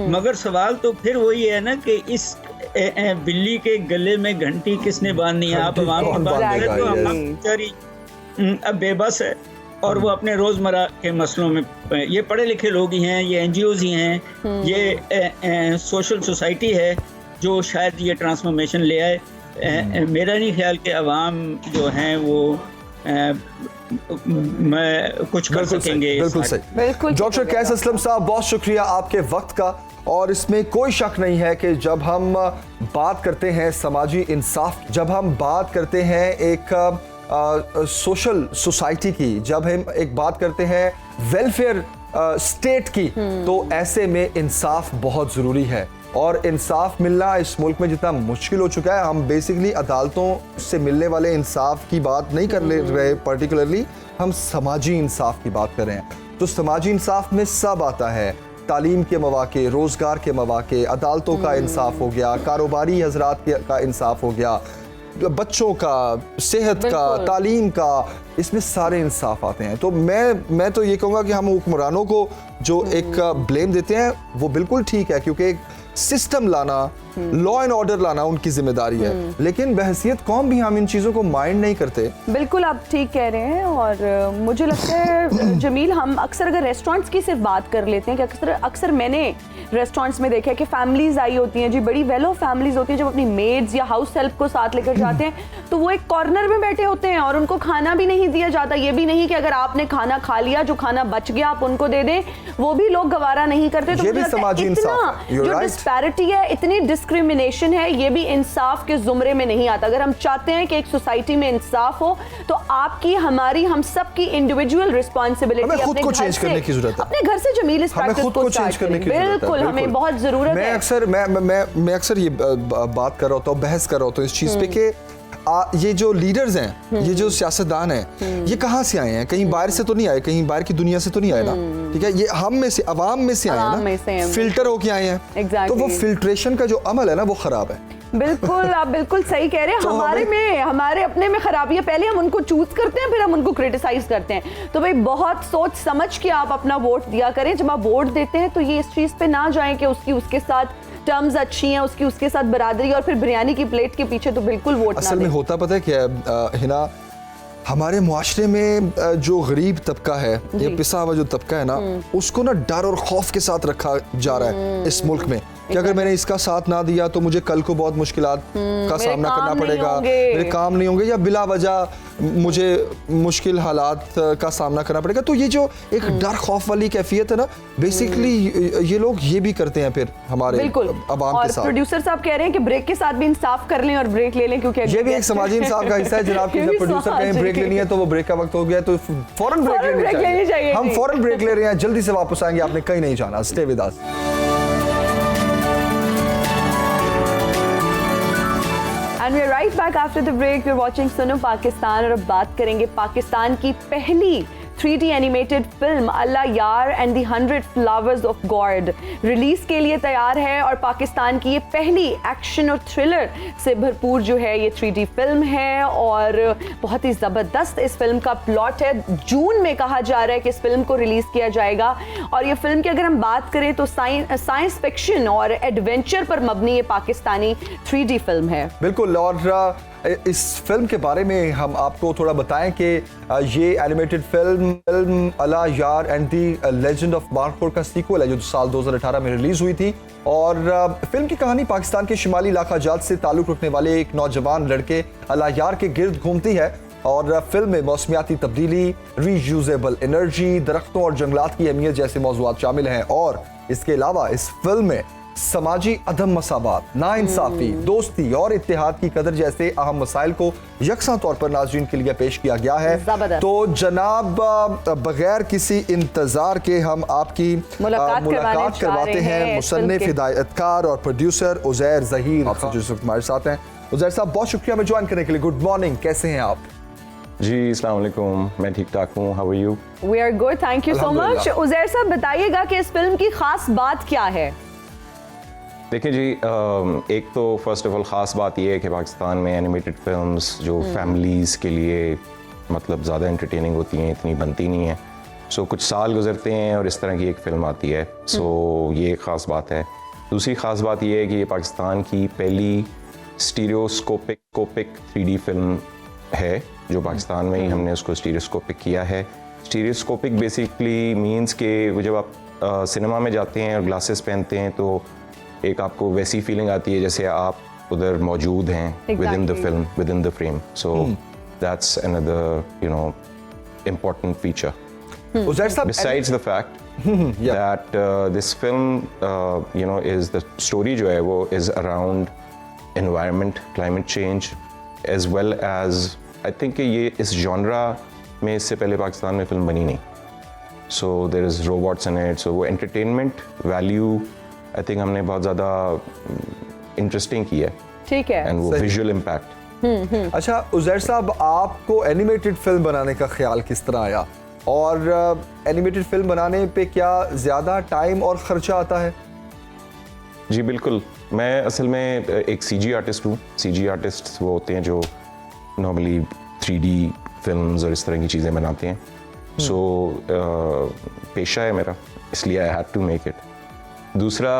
मगर सवाल तो फिर वही है ना कि इस बिल्ली के गले में घंटी किसने बांधनी है? आप आवाम की बात करें तो हम बेचारी अब बेबस है और वो अपने रोज़मर्रा के मसलों में, ये पढ़े लिखे लोग ही हैं, ये NGOs ही हैं, ये सोशल सोसाइटी है जो शायद ये ट्रांसफॉर्मेशन ले आए। मेरा नहीं ख्याल कि अवाम जो हैं वो कुछ कर सकेंगे। बिल्कुल सही। डॉक्टर कैस असलम साहब, बहुत शुक्रिया आपके वक्त का। और इसमें कोई शक नहीं है कि जब हम बात करते हैं समाजी इंसाफ, जब हम बात करते हैं एक सोशल सोसाइटी की, जब हम एक बात करते हैं वेलफेयर स्टेट की, तो ऐसे में इंसाफ बहुत ज़रूरी है। और इंसाफ मिलना इस मुल्क में जितना मुश्किल हो चुका है, हम बेसिकली अदालतों से मिलने वाले इंसाफ की बात नहीं कर रहे, पर्टिकुलरली हम समाजी इंसाफ की बात कर रहे हैं। तो समाजी इंसाफ में सब आता है, तालीम के मौके, रोज़गार के मौके, अदालतों का इंसाफ हो गया, कारोबारी हजरात का इंसाफ हो गया, बच्चों का, सेहत का, तालीम का, इसमें सारे इंसाफ आते हैं। तो मैं तो ये कहूँगा कि हम हुक्मरानों को जो एक ब्लेम देते हैं वो बिल्कुल ठीक है, क्योंकि एक सिस्टम लाना लॉ एंड ऑर्डर लाना उनकी जिम्मेदारी है, लेकिन बहसियत कौम भी हम इन चीजों को माइंड नहीं करते। बिल्कुल आप ठीक कह रहे हैं। और मुझे लगता है जमील, हम अक्सर अगर रेस्टोरेंट्स की सिर्फ बात कर लेते हैं कि अक्सर मैंने रेस्टोरेंट्स में देखा है कि फैमिलीज आई होती हैं जी, बड़ी वेल ऑफ फैमिलीज होती हैं, जब अपनी मेड्स या हाउस हेल्प को साथ लेकर जाते हैं तो वो एक कॉर्नर में बैठे होते हैं और उनको खाना भी नहीं दिया जाता। ये भी नहीं कि अगर आपने खाना खा लिया, जो खाना बच गया आप उनको दे दें, वो भी लोग गवारा नहीं करते। तो ये भी समाजी इंसाफ है। जो डिस्पैरिटी है, इतनी डिस्क्रिमिनेशन है, ये भी इंसाफ के जुमरे में नहीं आता। अगर हम चाहते हैं कि एक सोसाइटी में इंसाफ हो तो आपकी, हमारी, हम सब की इंडिविजुअल रिस्पॉन्सिबिलिटी हमें खुद को चेंज करने की जरूरत है। अपने घर से जमील इस प्रैक्टिस को चेंज करने की बिल्कुल हमें बहुत जरूरत है। मैं अक्सर ये बात कर रहा होता हूँ, बहस कर रहा होता हूँ इस चीज पे कि ये जो लीडर्स हैं, ये जो सियासतदान हैं, ये कहाँ से आए हैं? कहीं बाहर से तो नहीं आए, कहीं बाहर की दुनिया से तो नहीं आए ना, ठीक है? ये हम में से, अवाम में से आए हैं ना, फिल्टर होके आए हैं। तो वो फिल्ट्रेशन का जो अमल है ना, वो खराब है। बिल्कुल, आप बिल्कुल सही कह रहे हैं। तो हमारे अपने में खराबी है, पहले हम उनको चूज करते हैं, फिर हम उनको क्रिटिसाइज करते हैं। तो भाई बहुत सोच समझ के आप अपना वोट दिया करें। जब आप वोट देते हैं तो ये इस चीज पे ना जाएं कि उसके साथ टर्म्स अच्छी हैं, उसके साथ बरादरी, और फिर बिरयानी की प्लेट के पीछे तो बिल्कुल वोट ना दें। असल में होता पता है क्या है हिना, हमारे मुआशरे में जो गरीब तबका है या पिसा हुआ जो तबका है ना, उसको ना डर और खौफ के साथ रखा जा रहा है इस मुल्क में कि अगर मैंने इसका साथ ना दिया तो मुझे कल को बहुत मुश्किलात का सामना करना पड़ेगा, मेरे काम नहीं होंगे, या बिला वजह मुझे मुश्किल हालात का सामना करना पड़ेगा। तो ये जो एक डर खौफ वाली कैफियत है ना, बेसिकली ये लोग ये भी करते हैं फिर हमारे अवाम के साथ। प्रोड्यूसर साहब कह रहे हैं कि ब्रेक के साथ भी इंसाफ कर लें और ब्रेक ले लें, क्योंकि ये भी एक समाजी इंसाफ का हिस्सा है जनाब कि जब प्रोड्यूसर कहें ब्रेक लेनी है तो वो ब्रेक का वक्त हो गया तो फौरन ब्रेक लेनी चाहिए। हम फौरन ब्रेक ले रहे हैं, जल्दी से वापस आएंगे, आपने कहीं नहीं जाना। Stay with us. And we're right back after the break. We're watching सुनो पाकिस्तान और अब बात करेंगे पाकिस्तान की पहली 3D एनिमेटेड फिल्म अल्लाह यार and the 100 flowers of God release के लिए तैयार है। और पाकिस्तान की ये पहली एक्शन और थ्रिलर से भरपूर जो है ये 3D फिल्म है और बहुत ही ज़बरदस्त इस फिल्म का प्लॉट है। जून में कहा जा रहा है कि इस फिल्म को रिलीज किया जाएगा। और ये फिल्म की अगर हम बात करें तो साइंस फिक्शन और एडवेंचर पर मबनी ये पाकिस्तानी 3D फिल्म है। बिल्कुल। और इस फिल्म के बारे में हम आपको थोड़ा बताएं कि ये एनिमेटेड फिल्म अल्लाह यार एंड दी लेजेंड ऑफ बारखोर का सीक्वल है जो साल 2018 में रिलीज हुई थी। और फिल्म की कहानी पाकिस्तान के शिमाली इलाका जात से ताल्लुक़ रखने वाले एक नौजवान लड़के अल्लाह यार के गिर्द घूमती है। और फिल्म में मौसमियाती तब्दीली, रीयूजेबल एनर्जी, दरख्तों और जंगलात की अहमियत जैसे मौज़ूआत शामिल हैं। और इसके अलावा इस फिल्म में समाजी अदम मसावात, नाइंसाफी, दोस्ती और इत्तेहाद की कदर जैसे अहम मसाइल को यकसा तौर पर नाज़रीन के लिए पेश किया गया है। तो जनाब बगैर किसी इंतजार के हम आपकी मुलाकात करवाते हैं मुसन्निफ, हिदायतकार और प्रोड्यूसर उज़ैर ज़हीर आपसे जो इस वक्त हमारे साथ हैं। उज़ैर साहब बहुत शुक्रिया हमें ज्वाइन करने के लिए। गुड मॉर्निंग, कैसे हैं आप? जी अस्सलाम वालेकुम, मैं ठीक ठाक हूँ। How are you? We are good, thank you so much. Uzair साहब बताइएगा कि इस फिल्म की खास बात क्या है? देखिए जी, एक तो फर्स्ट ऑफ ऑल ख़ास बात यह है कि पाकिस्तान में एनिमेटेड फिल्म्स जो फैमिलीज़ के लिए मतलब ज़्यादा एंटरटेनिंग होती हैं इतनी बनती नहीं है। सो कुछ साल गुजरते हैं और इस तरह की एक फ़िल्म आती है। सो ये एक ख़ास बात है। दूसरी ख़ास बात यह है कि ये पाकिस्तान की पहली स्टीरियोस्कोपिक 3D फिल्म है जो पाकिस्तान में ही हमने उसको स्टीरियोस्कोपिक किया है। स्टीरियोस्कोपिक बेसिकली मीन्स कि जब आप सिनेमा में जाते हैं और ग्लासेस पहनते हैं तो एक आपको वैसी फीलिंग आती है जैसे आप उधर मौजूद हैं with in the film, with in the frame. So that's another important feature. Besides the fact that this film is the story जो है वो is around environment, climate change, as well as I think कि ये इस genre में इससे पहले पाकिस्तान में फिल्म बनी नहीं। So there is robots in it, so वो entertainment value I think हमने बहुत ज़्यादा इंटरेस्टिंग की है। ठीक है। एंड वो विजुअल इम्पैक्ट। अच्छा उज़ैर साहब, आपको एनिमेटेड फिल्म बनाने का ख्याल किस तरह आया और एनिमेटेड फिल्म बनाने पे क्या ज़्यादा टाइम और ख़र्चा आता है? जी बिल्कुल, मैं असल में एक CG आर्टिस्ट हूँ। CG आर्टिस्ट वो होते हैं जो नॉर्मली 3D फिल्म्स और इस तरह की चीज़ें बनाते हैं। सो पेशा है मेरा, इसलिए I had to make it. दूसरा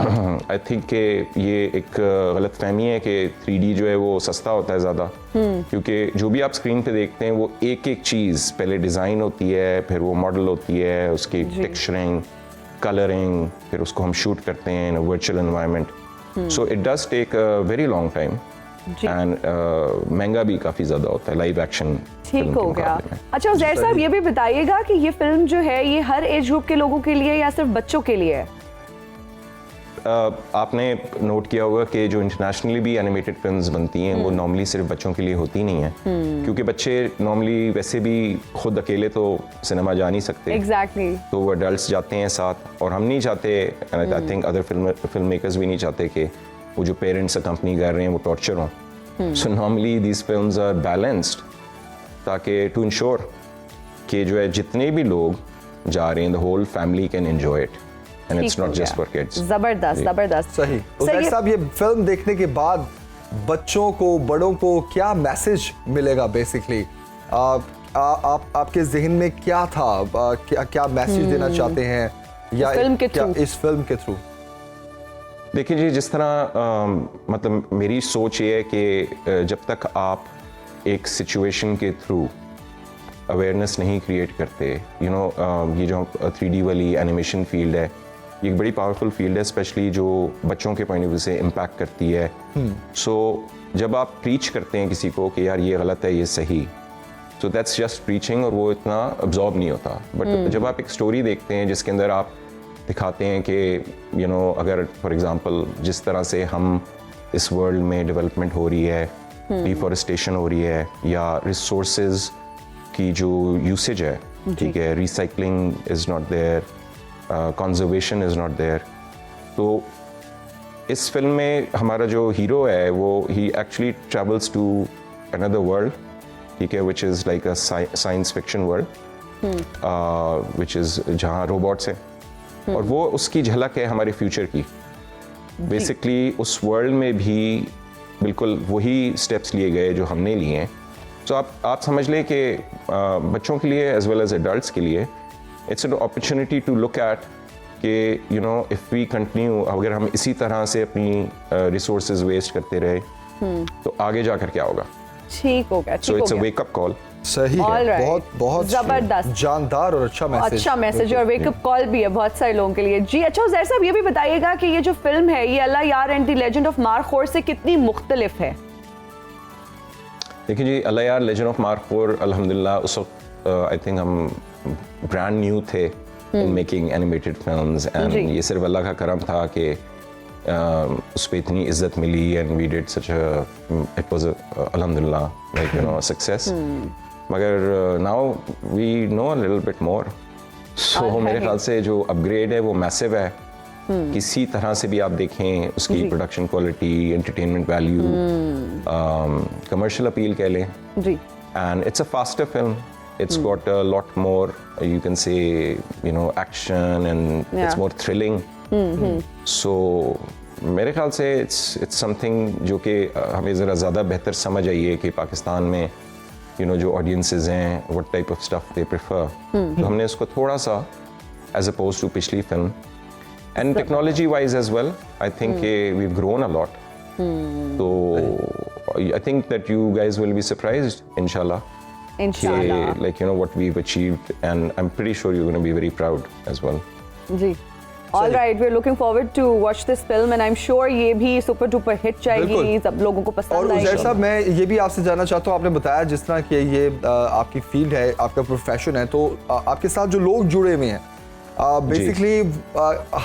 आई थिंक कि ये एक गलत फहमी है कि 3D जो है वो सस्ता होता है ज़्यादा, क्योंकि जो भी आप स्क्रीन पे देखते हैं वो एक एक चीज़ पहले डिज़ाइन होती है, फिर वो मॉडल होती है, उसकी टेक्सचरिंग, कलरिंग, फिर उसको हम शूट करते हैं in a virtual environment. So it does take a very long time and महंगा भी काफ़ी ज़्यादा होता है लाइव एक्शन। ठीक हो गया। अच्छा उज़ैर साहब ये भी बताइएगा कि ये फिल्म जो है ये हर एज ग्रुप के लोगों के लिए या सिर्फ बच्चों के लिए है? आपने नोट किया होगा कि जो इंटरनेशनली भी एनिमेटेड फिल्म्स बनती हैं वो नॉर्मली सिर्फ बच्चों के लिए होती नहीं है, क्योंकि बच्चे नॉर्मली वैसे भी खुद अकेले तो सिनेमा जा नहीं सकते। Exactly. तो वो एडल्ट्स जाते हैं साथ, और हम नहीं चाहते, I think other film makers भी नहीं चाहते कि वो जो पेरेंट्स अकम्पनी कर रहे हैं वो टॉर्चर हों। So normally these films are balanced, ताकि टू इंश्योर कि जो है जितने भी लोग जा रहे हैं the whole family can enjoy it and it's not just for kids. जबरदस्त जबरदस्त। सही। उज़ैर साहब ये फिल्म देखने के बाद बच्चों को, बड़ों को क्या मैसेज मिलेगा बेसिकली? आपके जहन में क्या था, क्या मैसेज देना चाहते हैं या इस फिल्म के थ्रू? देखिए जी, जिस तरह मतलब मेरी सोच ये है कि जब तक आप एक सिचुएशन के थ्रू अवेयरनेस नहीं क्रिएट करते, ये जो 3D वाली एनिमेशन फील्ड है ये एक बड़ी पावरफुल फील्ड है, स्पेशली जो बच्चों के पॉइंट ऑफ व्यू से इम्पैक्ट करती है। सो जब आप प्रीच करते हैं किसी को कि यार ये गलत है ये सही, सो दैट्स जस्ट प्रीचिंग, और वो इतना अब्जॉर्ब नहीं होता। बट जब आप एक स्टोरी देखते हैं जिसके अंदर आप दिखाते हैं कि अगर फॉर एग्जांपल जिस तरह से हम इस वर्ल्ड में डेवलपमेंट हो रही है, डिफॉरेस्टेशन हो रही है, या रिसोर्सेज की जो यूसेज है, ठीक है, recycling is not there, conservation is not there, तो इस फिल्म में हमारा जो हीरो है वो ही actually travels to another world, ठीक है, which is like a science fiction world, which is जहाँ रोबोट्स हैं, और वो उसकी झलक है हमारे फ्यूचर की। बेसिकली उस वर्ल्ड में भी बिल्कुल वही स्टेप्स लिए गए जो हमने लिए हैं। तो आप समझ लें कि बच्चों के लिए एज वेल एज एडल्ट्स के लिए it's an opportunity to look at कि इफ़ वी कंटिन्यू, अगर हम इसी तरह से अपनी रिसोर्सेज वेस्ट करते रहे तो आगे जाकर क्या होगा। ठीक हो गया। So it's a wake up call. सही है, बहुत बहुत जबरदस्त, जानदार और अच्छा मैसेज और वेकअप कॉल भी है बहुत सारे लोगों के लिए। जी अच्छा उज़ैर साहब ये भी बताइएगा कि ये जो फिल्म है ये अल्लाह यार and the legend of markhor से कितनी मुख्तलिफ है? देखिए जी, अल्लाह यार लेजेंड ऑफ मारखोर अल्हम्दुलिल्लाह उस वक्त आई थिंक हम ब्रांड न्यू थे in making animated films, and ये सिर्फ अल्लाह का करम था कि उस पर इतनी इज्जत मिली, and we did such it was अल्हम्दुलिल्लाह लाइक सक्सेस। मगर now we know a little bit more, so मेरे ख्याल से जो अपग्रेड है वो मैसिव है। किसी तरह से भी आप देखें उसकी production quality, entertainment value, commercial appeal कह लें, and it's a faster film, it's got a lot more, you can say, action, and it's more thrilling. So मेरे ख्याल से it's something जो कि हमें ज़रा ज़्यादा बेहतर समझ आई है कि पाकिस्तान में जो ऑडियंसेस हैं what type of stuff they prefer, तो हमने इसको थोड़ा सा as opposed to पिछली film, and technology wise as well I think we've grown a lot. So I think that you guys will be surprised inshallah. Inshallah. Like what we've achieved, and I'm pretty sure you're going to be very proud as well. जी. All right, we're looking forward to watch this film, and I'm sure ये भी super duper hit जाएगी, सब लोगों को पसंद आएगी। और उज़ैर साहब मैं ये भी आपसे जानना चाहता हूँ, आपने बताया जिस तरह कि ये आपकी फील्ड है, आपका प्रोफेशन है, तो आपके साथ जो लोग जुड़े हुए हैं, basically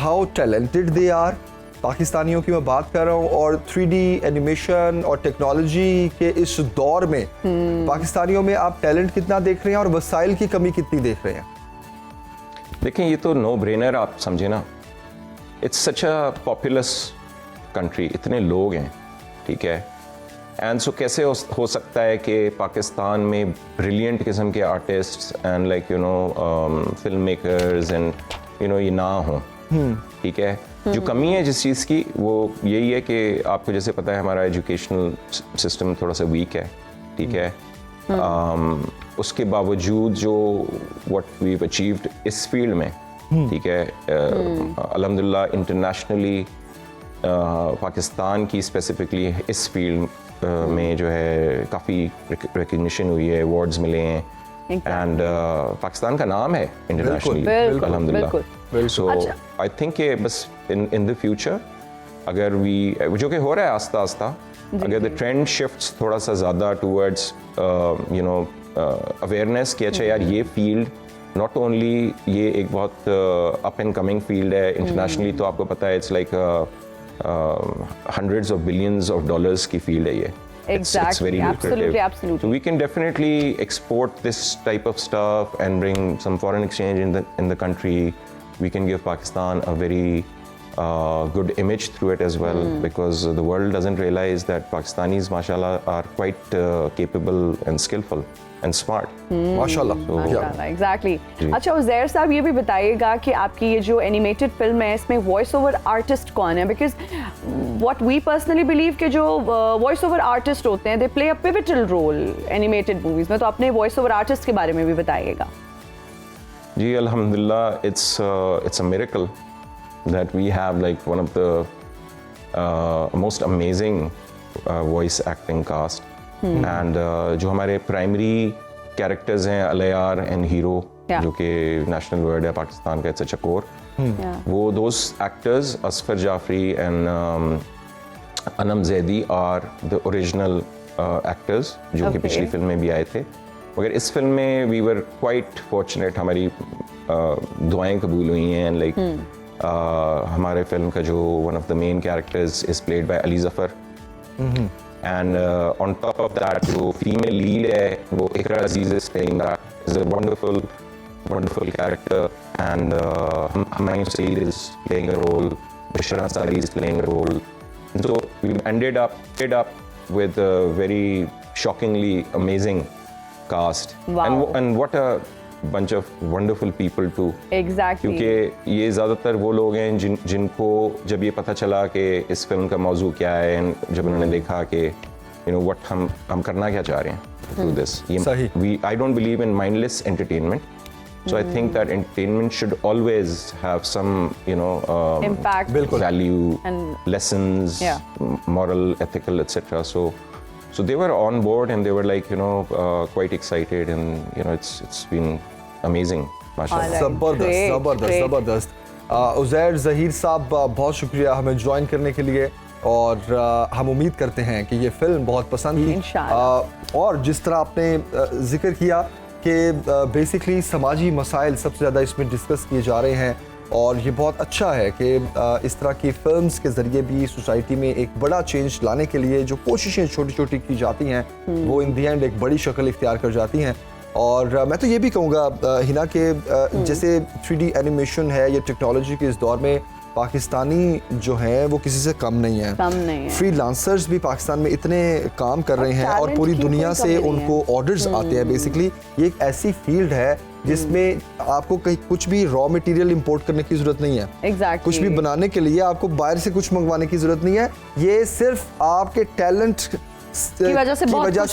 how talented they are, पाकिस्तानियों की मैं बात कर रहा हूँ, और 3D एनिमेशन और टेक्नोलॉजी के इस दौर में पाकिस्तानियों में आप टैलेंट कितना देख रहे हैं और वसाइल की कमी कितनी देख रहे हैं? देखें, ये तो नो ब्रेनर आप समझे ना, it's such a populace country, इतने लोग हैं, ठीक है, एंड सो कैसे हो सकता है कि पाकिस्तान में ब्रिलियंट किस्म के artists and like film makers and ये ना हो, ठीक है। जो कमी है जिस चीज़ की वो यही है कि आपको जैसे पता है हमारा एजुकेशनल सिस्टम थोड़ा सा वीक है, ठीक है। उसके बावजूद जो व्हाट वी अचीव्ड इस फील्ड में, ठीक है, अल्हम्दुलिल्लाह इंटरनेशनली पाकिस्तान की स्पेसिफिकली इस फील्ड में जो है काफ़ी रिकग्निशन हुई है, अवार्ड्स मिले हैं एंड पाकिस्तान का नाम है इंटरनेशनली अल्हम्दुलिल्लाह। सो आई थिंक कि बस इन द फ्यूचर अगर जो कि हो रहा है आस्ता आस्ता, अगर द ट्रेंड शिफ्ट्स थोड़ा सा ज़्यादा टूवर्ड्स यू नो अवेयरनेस कि अच्छा यार ये फील्ड नॉट ओनली ये एक बहुत अप एंड कमिंग फील्ड है, इंटरनेशनली तो आपको पता है it's like hundreds of billions of dollars की फील्ड है ये। Exactly, it's very lucrative. Absolutely. So we can definitely export this type of stuff and bring some foreign exchange in the country. We can give Pakistan a very good image through it as well, because the world doesn't realize that Pakistanis, mashallah, are quite capable and skillful and smart. माशाल्लाह। Exactly. अच्छा उज़ैर साहब ये भी बताइएगा कि आपकी ये जो एनिमेटेड फिल्म है इसमें वॉइस ओवर आर्टिस्ट कौन है? Because what we personally believe कि जो वॉइस ओवर आर्टिस्ट होते हैं they play a pivotal role animated movies में, तो अपने वॉइस ओवर आर्टिस्ट के बारे में भी बताइएगा। जी अल्हम्दुलिल्लाह, it's a miracle that we have like one of the most amazing voice acting cast. And जो हमारे प्राइमरी कैरेक्टर्स हैं अलयार एंड हीरो, जो कि नेशनल वर्ड है पाकिस्तान का, इट्स अ चकोर, वो दोस्त actors Asfar Jafri and Anam Zaidi are the original actors जो कि पिछली फिल्म में भी आए थे। मगर इस फिल्म में वी वर क्वाइट फॉर्चुनेट, हमारी दुआएं कबूल हुई हैं। लाइक हमारे फिल्म का जो one of the main characters is played by Ali Zafar, and on top of that जो female lead है वो इकरा अजीज is playing that, is a wonderful character, and Humayun Saeed is playing a role, Bishra Ansari is playing a role, so we ended up with a very shockingly amazing cast. Wow. and what a bunch of wonderful people too. Exactly. क्योंकि ये ज़्यादातर वो लोग हैं जिनको जब ये पता चला कि इस फिल्म का मौजू क्या है, and जब उन्होंने देखा कि you know what हम करना क्या चाह रहे हैं through this. I don't believe in mindless entertainment. So I think that entertainment should always have some, you know, impact, value, and lessons, moral, ethical, etc. So they were on board and they were like, you know, quite excited, and you know, it's been amazing, mashallah. जबरदस्त। उज़ैर ज़हीर साहब बहुत शुक्रिया हमें join करने के लिए, और हम उम्मीद करते हैं कि ये फिल्म बहुत पसंद की, और जिस तरह आपने जिक्र किया कि बेसिकली समाजी मसाइल सबसे ज़्यादा इसमें डिस्कस किए जा रहे हैं, और ये बहुत अच्छा है कि इस तरह की फिल्म्स के ज़रिए भी सोसाइटी में एक बड़ा चेंज लाने के लिए जो कोशिशें छोटी छोटी की जाती हैं वो इन दी एंड एक बड़ी शक्ल इख्तियार कर जाती हैं। और मैं तो ये भी कहूँगा हिना के जैसे 3D एनिमेशन है, ये टेक्नोलॉजी के इस दौर में पाकिस्तानी जो हैं वो किसी से कम नहीं है। फ्रीलांसर्स भी पाकिस्तान में इतने काम कर रहे हैं और पूरी दुनिया से उनको ऑर्डर्स आते हैं। बेसिकली ये एक ऐसी फील्ड है जिसमें आपको कहीं कुछ भी रॉ मटेरियल इंपोर्ट करने की जरूरत नहीं है। कुछ भी बनाने के लिए आपको बाहर से कुछ मंगवाने की जरूरत नहीं है। ये सिर्फ आपके टैलेंट की वजह से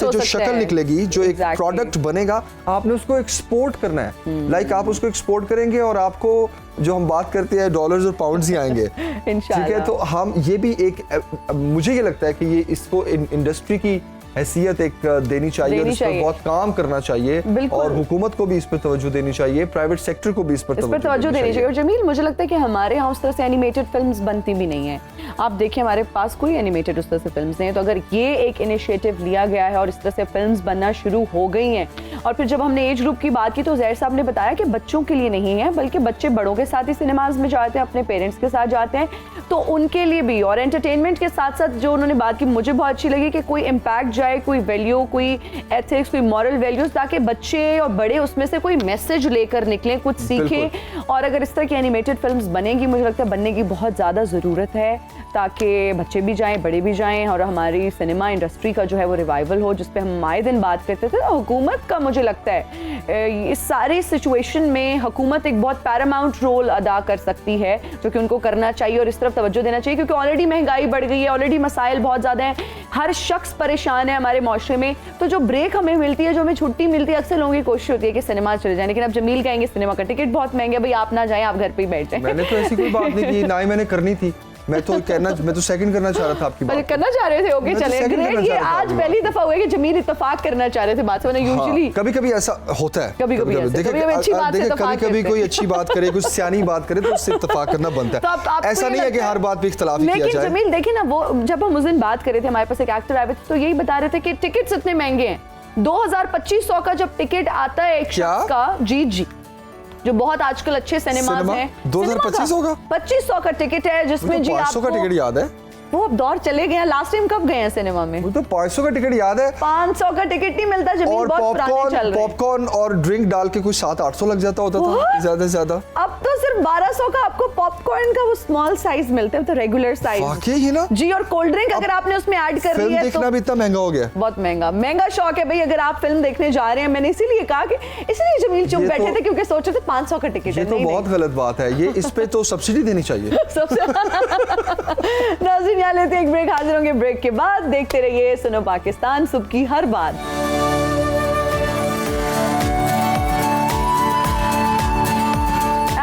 जो शक्ल निकलेगी, जो एक प्रोडक्ट बनेगा, आपने उसको एक्सपोर्ट करना है। लाइक आप उसको एक्सपोर्ट करेंगे और आपको जो हम बात करते हैं डॉलर्स और पाउंड्स ही आएंगे। ठीक है, तो हम ये भी एक, मुझे ये लगता है कि ये इसको इंडस्ट्री की हैसियत एक देनी चाहिए और इस पर बहुत काम करना चाहिए, और हुकूमत को भी इस पर तवज्जो देनी चाहिए, प्राइवेट सेक्टर को भी इस पर तवज्जो देनी चाहिए। और जमील, मुझे लगता है कि हमारे यहाँ उस तरह से एनिमेटेड फिल्म्स बनती भी नहीं है। आप देखिए हमारे पास कोई एनिमेटेड उस तरह से फिल्म्स नहीं है, तो अगर ये एक इनिशिएटिव लिया गया है और इस तरह से फिल्म्स बनना शुरू हो गई हैं, और फिर जब हमने एज ग्रुप की बात की तो ज़ैर साहब ने बताया कि बच्चों के लिए नहीं है, बल्कि बच्चे बड़ों के साथ ही सिनेमाज में जाते हैं, अपने पेरेंट्स के साथ जाते हैं, तो उनके लिए भी, और एंटरटेनमेंट के साथ साथ जो उन्होंने बात की मुझे बहुत अच्छी लगी कि कोई इम्पैक्ट जाए, कोई वैल्यू, कोई एथिक्स, कोई मॉरल वैल्यूज, ताकि बच्चे और बड़े उसमें से कोई मैसेज लेकर निकलें, कुछ सीखें। और अगर इस तरह की एनिमेटेड फिल्म्स बनेगी, मुझे लगता है बनने की बहुत ज़्यादा ज़रूरत है, ताकि बच्चे भी जाएं, बड़े भी जाएं और हमारी सिनेमा इंडस्ट्री का जो है वो रिवाइवल हो, जिस पे हम आए दिन बात करते थे। हुकूमत का मुझे लगता है इस सारी सिचुएशन में हुकूमत एक बहुत पैरामाउंट रोल अदा कर सकती है, जो कि उनको करना चाहिए और इस तरफ तवज्जो देना चाहिए, क्योंकि ऑलरेडी महंगाई बढ़ गई है, ऑलरेडी मसाइल बहुत ज़्यादा हैं, हर शख्स परेशान है हमारे माशरे में। तो जो ब्रेक हमें मिलती है, जो हमें छुट्टी मिलती है, अक्सर लोगों की कोशिश होती है कि सिनेमा चले जाएं, लेकिन अब जमील कहेंगे सिनेमा का टिकट बहुत महंगा है, भाई आप ना जाएं, आप घर पे ही बैठ जाएं। मैंने तो ऐसी कोई बात नहीं की, ना ही मैंने करनी थी। मैं तो सेकंड करना चाह रहा था आपकी बात। करना चाह रहे थे, ओके चले ग्रेट। ये आज पहली दफा हुआ है कि जमील इत्तेफाक करना चाह रहे थे बात से, वरना यूजुअली कभी-कभी ऐसा होता है। कभी-कभी अच्छी बात से इत्तेफाक करते कभी कोई अच्छी बात करे, कुछ सियानी बात करे तो उससे इत्तेफाक करना बनता है। ऐसा नहीं है कि हर बात पे इख्तिलाफ किया जाए। लेकिन जमील देखिए ना, वो जब हम उस दिन बात कर रहे थे, हमारे पास एक एक्टर आए थे, तो यही बता रहे थे कि टिकट्स इतने महंगे हैं। 2000-2500 का जब टिकट आता है एक शख्स का, जी जो बहुत आजकल अच्छे सिनेमाज हैं, 2025 का 2500 का टिकट है, जिसमें जी 500 का टिकट याद है। वो अब दौर चले गए हैं। लास्ट टाइम कब गए हैं सिनेमा में? वो तो 500 का टिकट याद है। 500 का टिकट नहीं मिलता जमीन, बहुत पुराने चल रहे हैं। पॉपकॉर्न और ड्रिंक डाल के कुछ 700-800 लग जाता होता था ज्यादा से ज्यादा। अब तो सिर्फ 1200 का आपको पॉपकॉर्न का वो स्मॉल साइज मिलते हैं, तो रेगुलर साइज। वाकई ही ना जी, और कोल्ड ड्रिंक अगर आपने उसमें ऐड कर ली है तो देखना भी इतना महंगा हो गया, बहुत महंगा शौक है भाई। अगर आप फिल्म देखने जा रहे हैं, मैंने इसीलिए कहा कि इसलिए जमील चुप बैठे थे, क्योंकि सोचे थे 500 का टिकट है। ये तो बहुत गलत बात है, ये इस पे तो सब्सिडी देनी चाहिए। नाज़रीन, यहाँ लेते एक ब्रेक, हाजिर होंगे ब्रेक के बाद। देखते रहिए सुनो पाकिस्तान, सुबह की हर बात।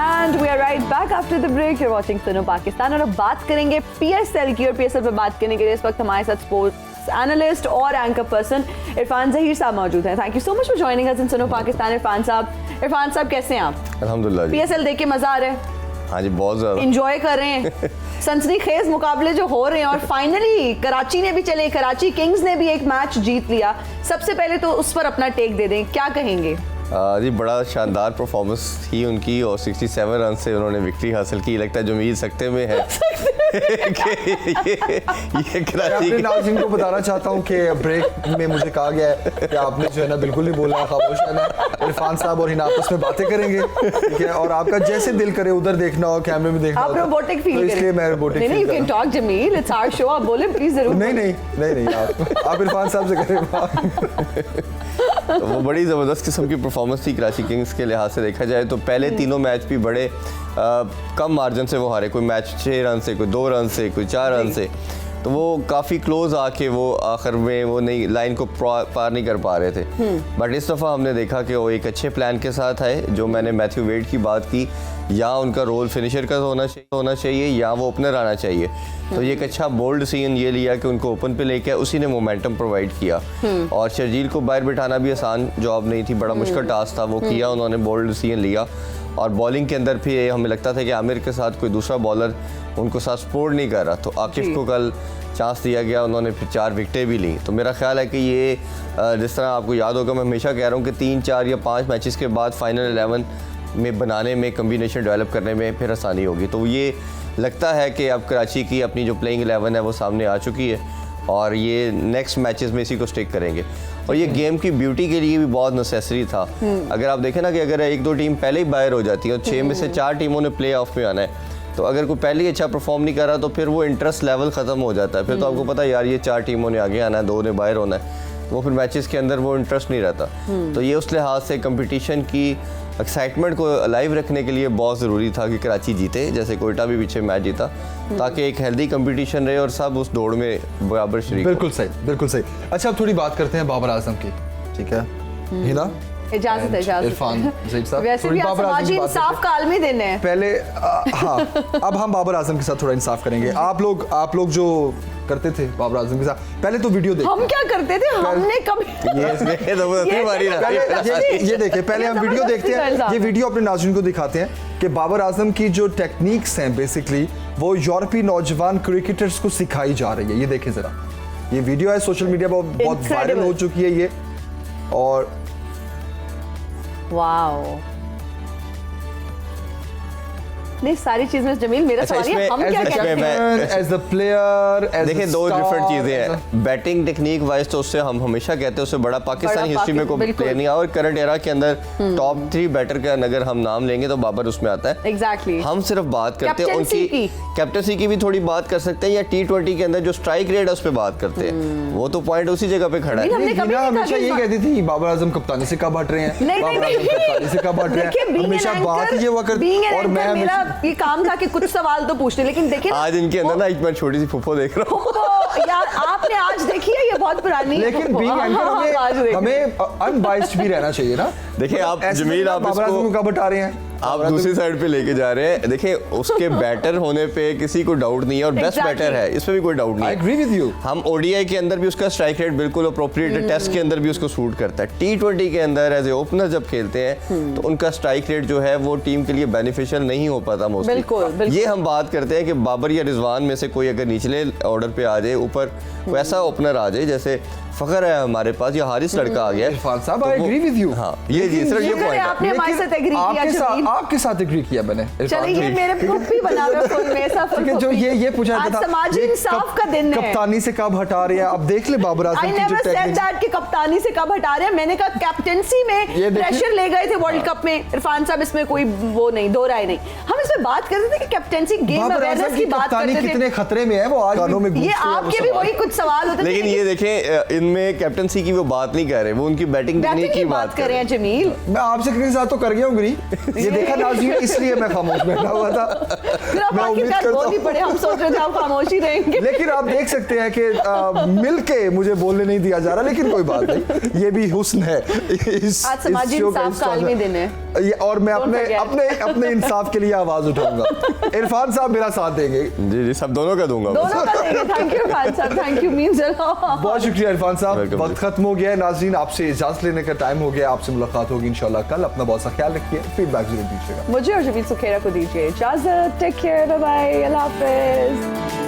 And we are right back after the break. You're watching सुनो पाकिस्तान और अब बात करेंगे PSL की, और PSL पे बात करने के लिए इस वक्त हमारे साथ स्पोर्ट्स एनालिस्ट और एंकर पर्सन इरफान ज़हीर साहब मौजूद हैं। Thank you so much for joining us in Suno Pakistan. Irfan साहब कैसे हैं आप? अल्हम्दुलिल्लाह जी। PSL देख के मजा आ रहा है? हाँ जी, बहुत ज़्यादा एंजॉय कर रहे हैं। सनसनीखेज मुकाबले जो हो रहे हैं, और फाइनली कराची ने भी चले, कराची किंग्स ने भी एक मैच जीत लिया। सबसे पहले तो उस पर अपना टेक दे दें, क्या कहेंगे? जी, बड़ा शानदार परफॉर्मेंस थी उनकी और 67 रन से उन्होंने विक्ट्री हासिल की। लगता है जमील सकते में है। ये कराची अपने नाज़रीन को बताना चाहता हूँ कि ब्रेक में मुझे कहा गया है कि आपने जो है ना बिल्कुल नहीं बोलना, खामोश रहना। इरफान साहब और हिना आपस में बातें करेंगे, ठीक है, और आपका जैसे दिल करे उधर देखना हो, कैमरे में देखना हो, आप रोबोटिक फील करें, इसलिए मैं रोबोटिक नहीं, you can talk Jameel, it's our show, आप बोले प्लीज जरूर। नहीं, आप इरफान साहब से करें। तो वो बड़ी ज़बरदस्त किस्म की परफॉर्मेंस थी कराची किंग्स के लिहाज से देखा जाए तो। पहले तीनों मैच भी बड़े कम मार्जिन से वो हारे, कोई मैच 6 रन से, कोई 2 रन से, कोई 4 रन से, तो वो काफ़ी क्लोज आके वो आखिर में वो नहीं लाइन को पार नहीं कर पा रहे थे। बट इस दफ़ा हमने देखा कि वो एक अच्छे प्लान के साथ आए। जो मैंने मैथ्यू वेड की बात की, या उनका रोल फिनिशर का होना चाहिए या वो ओपनर आना चाहिए, तो ये एक अच्छा बोल्ड सीन ये लिया कि उनको ओपन पे लेके उसी ने मोमेंटम प्रोवाइड किया। और शर्जील को बाहर बिठाना भी आसान जॉब नहीं थी, बड़ा मुश्किल टास्क था, वो किया उन्होंने, बोल्ड सीन लिया। और बॉलिंग के अंदर फिर हमें लगता था कि आमिर के साथ कोई दूसरा बॉलर उनको साथ सपोर्ट नहीं कर रहा, तो आकिफ को कल चांस दिया गया, उन्होंने फिर 4 विकेटें भी ली। तो मेरा ख्याल है कि ये जिस तरह आपको याद होगा, मैं हमेशा कह रहा हूँ कि 3, 4 या 5 मैचेस के बाद फाइनल 11 में बनाने में, कम्बिनेशन डेवलप करने में फिर आसानी होगी। तो ये लगता है कि अब कराची की अपनी जो प्लेइंग 11 है वो सामने आ चुकी है और ये नेक्स्ट मैचेस में इसी को स्टिक करेंगे। और ये गेम की ब्यूटी के लिए भी बहुत नेसेसरी था। अगर आप देखें ना कि अगर 1-2 टीम पहले ही बाहर हो जाती है और 6 में से 4 टीमों ने प्ले ऑफ में आना है, तो अगर कोई पहले ही अच्छा परफॉर्म नहीं कर रहा तो फिर वो इंटरेस्ट लेवल ख़त्म हो जाता है। फिर तो आपको पता है यार ये 4 टीमों ने आगे आना है, 2 ने बाहर होना है, तो वो फिर मैचेस के अंदर वो इंटरेस्ट नहीं रहता। तो ये उस लिहाज से कंपटीशन की एक्साइटमेंट को अलाइव रखने के लिए बहुत ज़रूरी था कि कराची जीते, जैसे कोयटा भी पीछे मैच जीता, ताकि एक हेल्दी कंपटीशन रहे और सब उस दौड़ में बराबर शरीक। बिल्कुल सही। अच्छा, अब थोड़ी बात करते हैं बाबर आजम की, ठीक है हिना? इजाजत इरफान ज़हीर साहब, वैसे भी समाजी इंसाफ का आलमी दिन है पहले। हाँ, अब हम बाबर आजम के साथ थोड़ा इंसाफ करेंगे। आप लोग जो करते थे बाबर आजम के साथ, पहले तो वीडियो देखते। हम क्या करते थे? हमने कभी ये देखिए, पहले हम वीडियो देखते हैं, ये वीडियो अपने नाज़रीन को दिखाते हैं कि बाबर आजम की जो टेक्निक्स हैं बेसिकली वो यूरोपीय नौजवान क्रिकेटर्स को सिखाई जा रही है। ये देखें जरा, ये वीडियो है, सोशल मीडिया पर बहुत वायरल हो चुकी है ये। और वाओ, नहीं सारी चीज में जमील मेरा अच्छा, सवाल है हम क्या कहते हैं एज अ प्लेयर, देखिए दो डिफरेंट चीजें हैं। बैटिंग टेक्निक वाइज तो उससे हम हमेशा कहते हैं उससे बड़ा पाकिस्तानी हिस्ट्री में कोई प्लेयर नहीं है, और करंट एरा के अंदर टॉप 3 बैटर का अगर हम नाम लेंगे तो बाबर उसमें आता है। एग्जैक्टली हम सिर्फ बात करते हैं उनकी कैप्टनसी की भी थोड़ी बात कर सकते हैं, या T20 के अंदर जो स्ट्राइक रेट है उस पर बात करते हैं, वो तो पॉइंट उसी जगह पे खड़ा है। हमेशा ये कहती थी बाबर आजम कप्तानी से कब हट रहे हैं, बाबर आजम कप्तानी से कब हट रहे हैं, हमेशा बात ये हुआ करती। और मैं मेरा ये काम था कि कुछ सवाल तो पूछते, लेकिन देखिए आज इनके अंदर ना एक मैं छोटी सी फुफो देख रहा हूँ यार, आपने आज देखी है, ये बहुत पुरानी है। लेकिन बीइंग एंकर हमें अनबाइस्ड भी रहना चाहिए ना। देखिए आप जमील, आप बाबर आजम इसको कब हटा रहे हैं, आप दूसरी साइड पे लेके जा रहे हैं। देखिए उसके बैटर होने पे किसी को डाउट नहीं है, और बेस्ट बैटर है, इसमें भी कोई डाउट नहीं है। I agree with you. हम ओडीआई के अंदर भी उसका स्ट्राइक रेट बिल्कुल अप्रोप्रिएट है, टेस्ट के अंदर भी उसको सूट करता है। T20 के अंदर एज ए ओपनर जब खेलते हैं तो उनका स्ट्राइक रेट जो है वो टीम के लिए बेनिफिशियल नहीं हो पाता मोस्टली। बिल्कुल। ये हम बात करते हैं कि बाबर या रिजवान में से कोई अगर निचले ऑर्डर पे आ जाए, ऊपर कोई ऐसा ओपनर आ जाए जैसे फखर है हमारे पास, या हारिस लड़का आ गया है, इरफान साहब आई एग्री विद यू। हाँ ये सिर्फ ये पॉइंट है। आपने हमारे साथ एग्री किया, आपके साथ एग्री किया मैंने। चलिए मेरे फुफ्फी बना रहे फुल में ऐसा फुल जो ये पूछा आज था समाजी इंसाफ का दिन है, कप्तानी से कब हटा रहे हैं। अब देख ले बाबर आजम आई की जो नेवर सेड दैट कि कप्तानी से कब हटा रहे हैं, मैंने कहा कैप्टेंसी में प्रेशर ले गए थे वर्ल्ड कप में इरफान साहब, इसमें कोई वो नहीं, दो राय नहीं। हम इसमें बात कर रहे थे कि कैप्टेंसी गेम अवेयरनेस की बात करते थे, कितने खतरे में है वो आज कानों में। ये आपके भी वही कुछ सवाल होते थे, लेकिन ये देखें इनमें कैप्टेंसी की वो बात नहीं कर रहे, वो उनकी बैटिंग टेक्निक की बात कर रहे हैं। जमील मैं आपसे किसी साथ तो कर गया हूँ गिरी, ये देखा नाज़रीन, इसलिए मैं खामोश बैठा हुआ था। मैं उम्मीद करता हूँ, हम सोच रहे थे आप खामोशी रहेंगे, लेकिन आप देख सकते हैं कि मिलके मुझे बोलने नहीं दिया जा रहा, लेकिन कोई बात नहीं, ये भी हुस्न है इस आज समाजी इंसाफ का आलमी दिन है। और मैं अपने इंसाफ के लिए आवाज उठाऊंगा। इरफान साहब मेरा साथ देंगे। जी जी, सब दोनों का दूंगा। दोनों का देंगे। थैंक यू इरफान साहब, थैंक यू मींस बहुत शुक्रिया इरफान साहब। वक्त खत्म हो गया है नाज़रीन, आपसे इजाजत लेने का टाइम हो गया, आपसे मुलाकात होगी इंशाल्लाह कल। अपना बहुत सा ख्याल रखिए, फीडबैक जरूर दीजिएगा। मुझे और जमील सुखेरा को दीजिए इजाजत। टेक केयर, बाय बाय, अल्लाह हाफिज।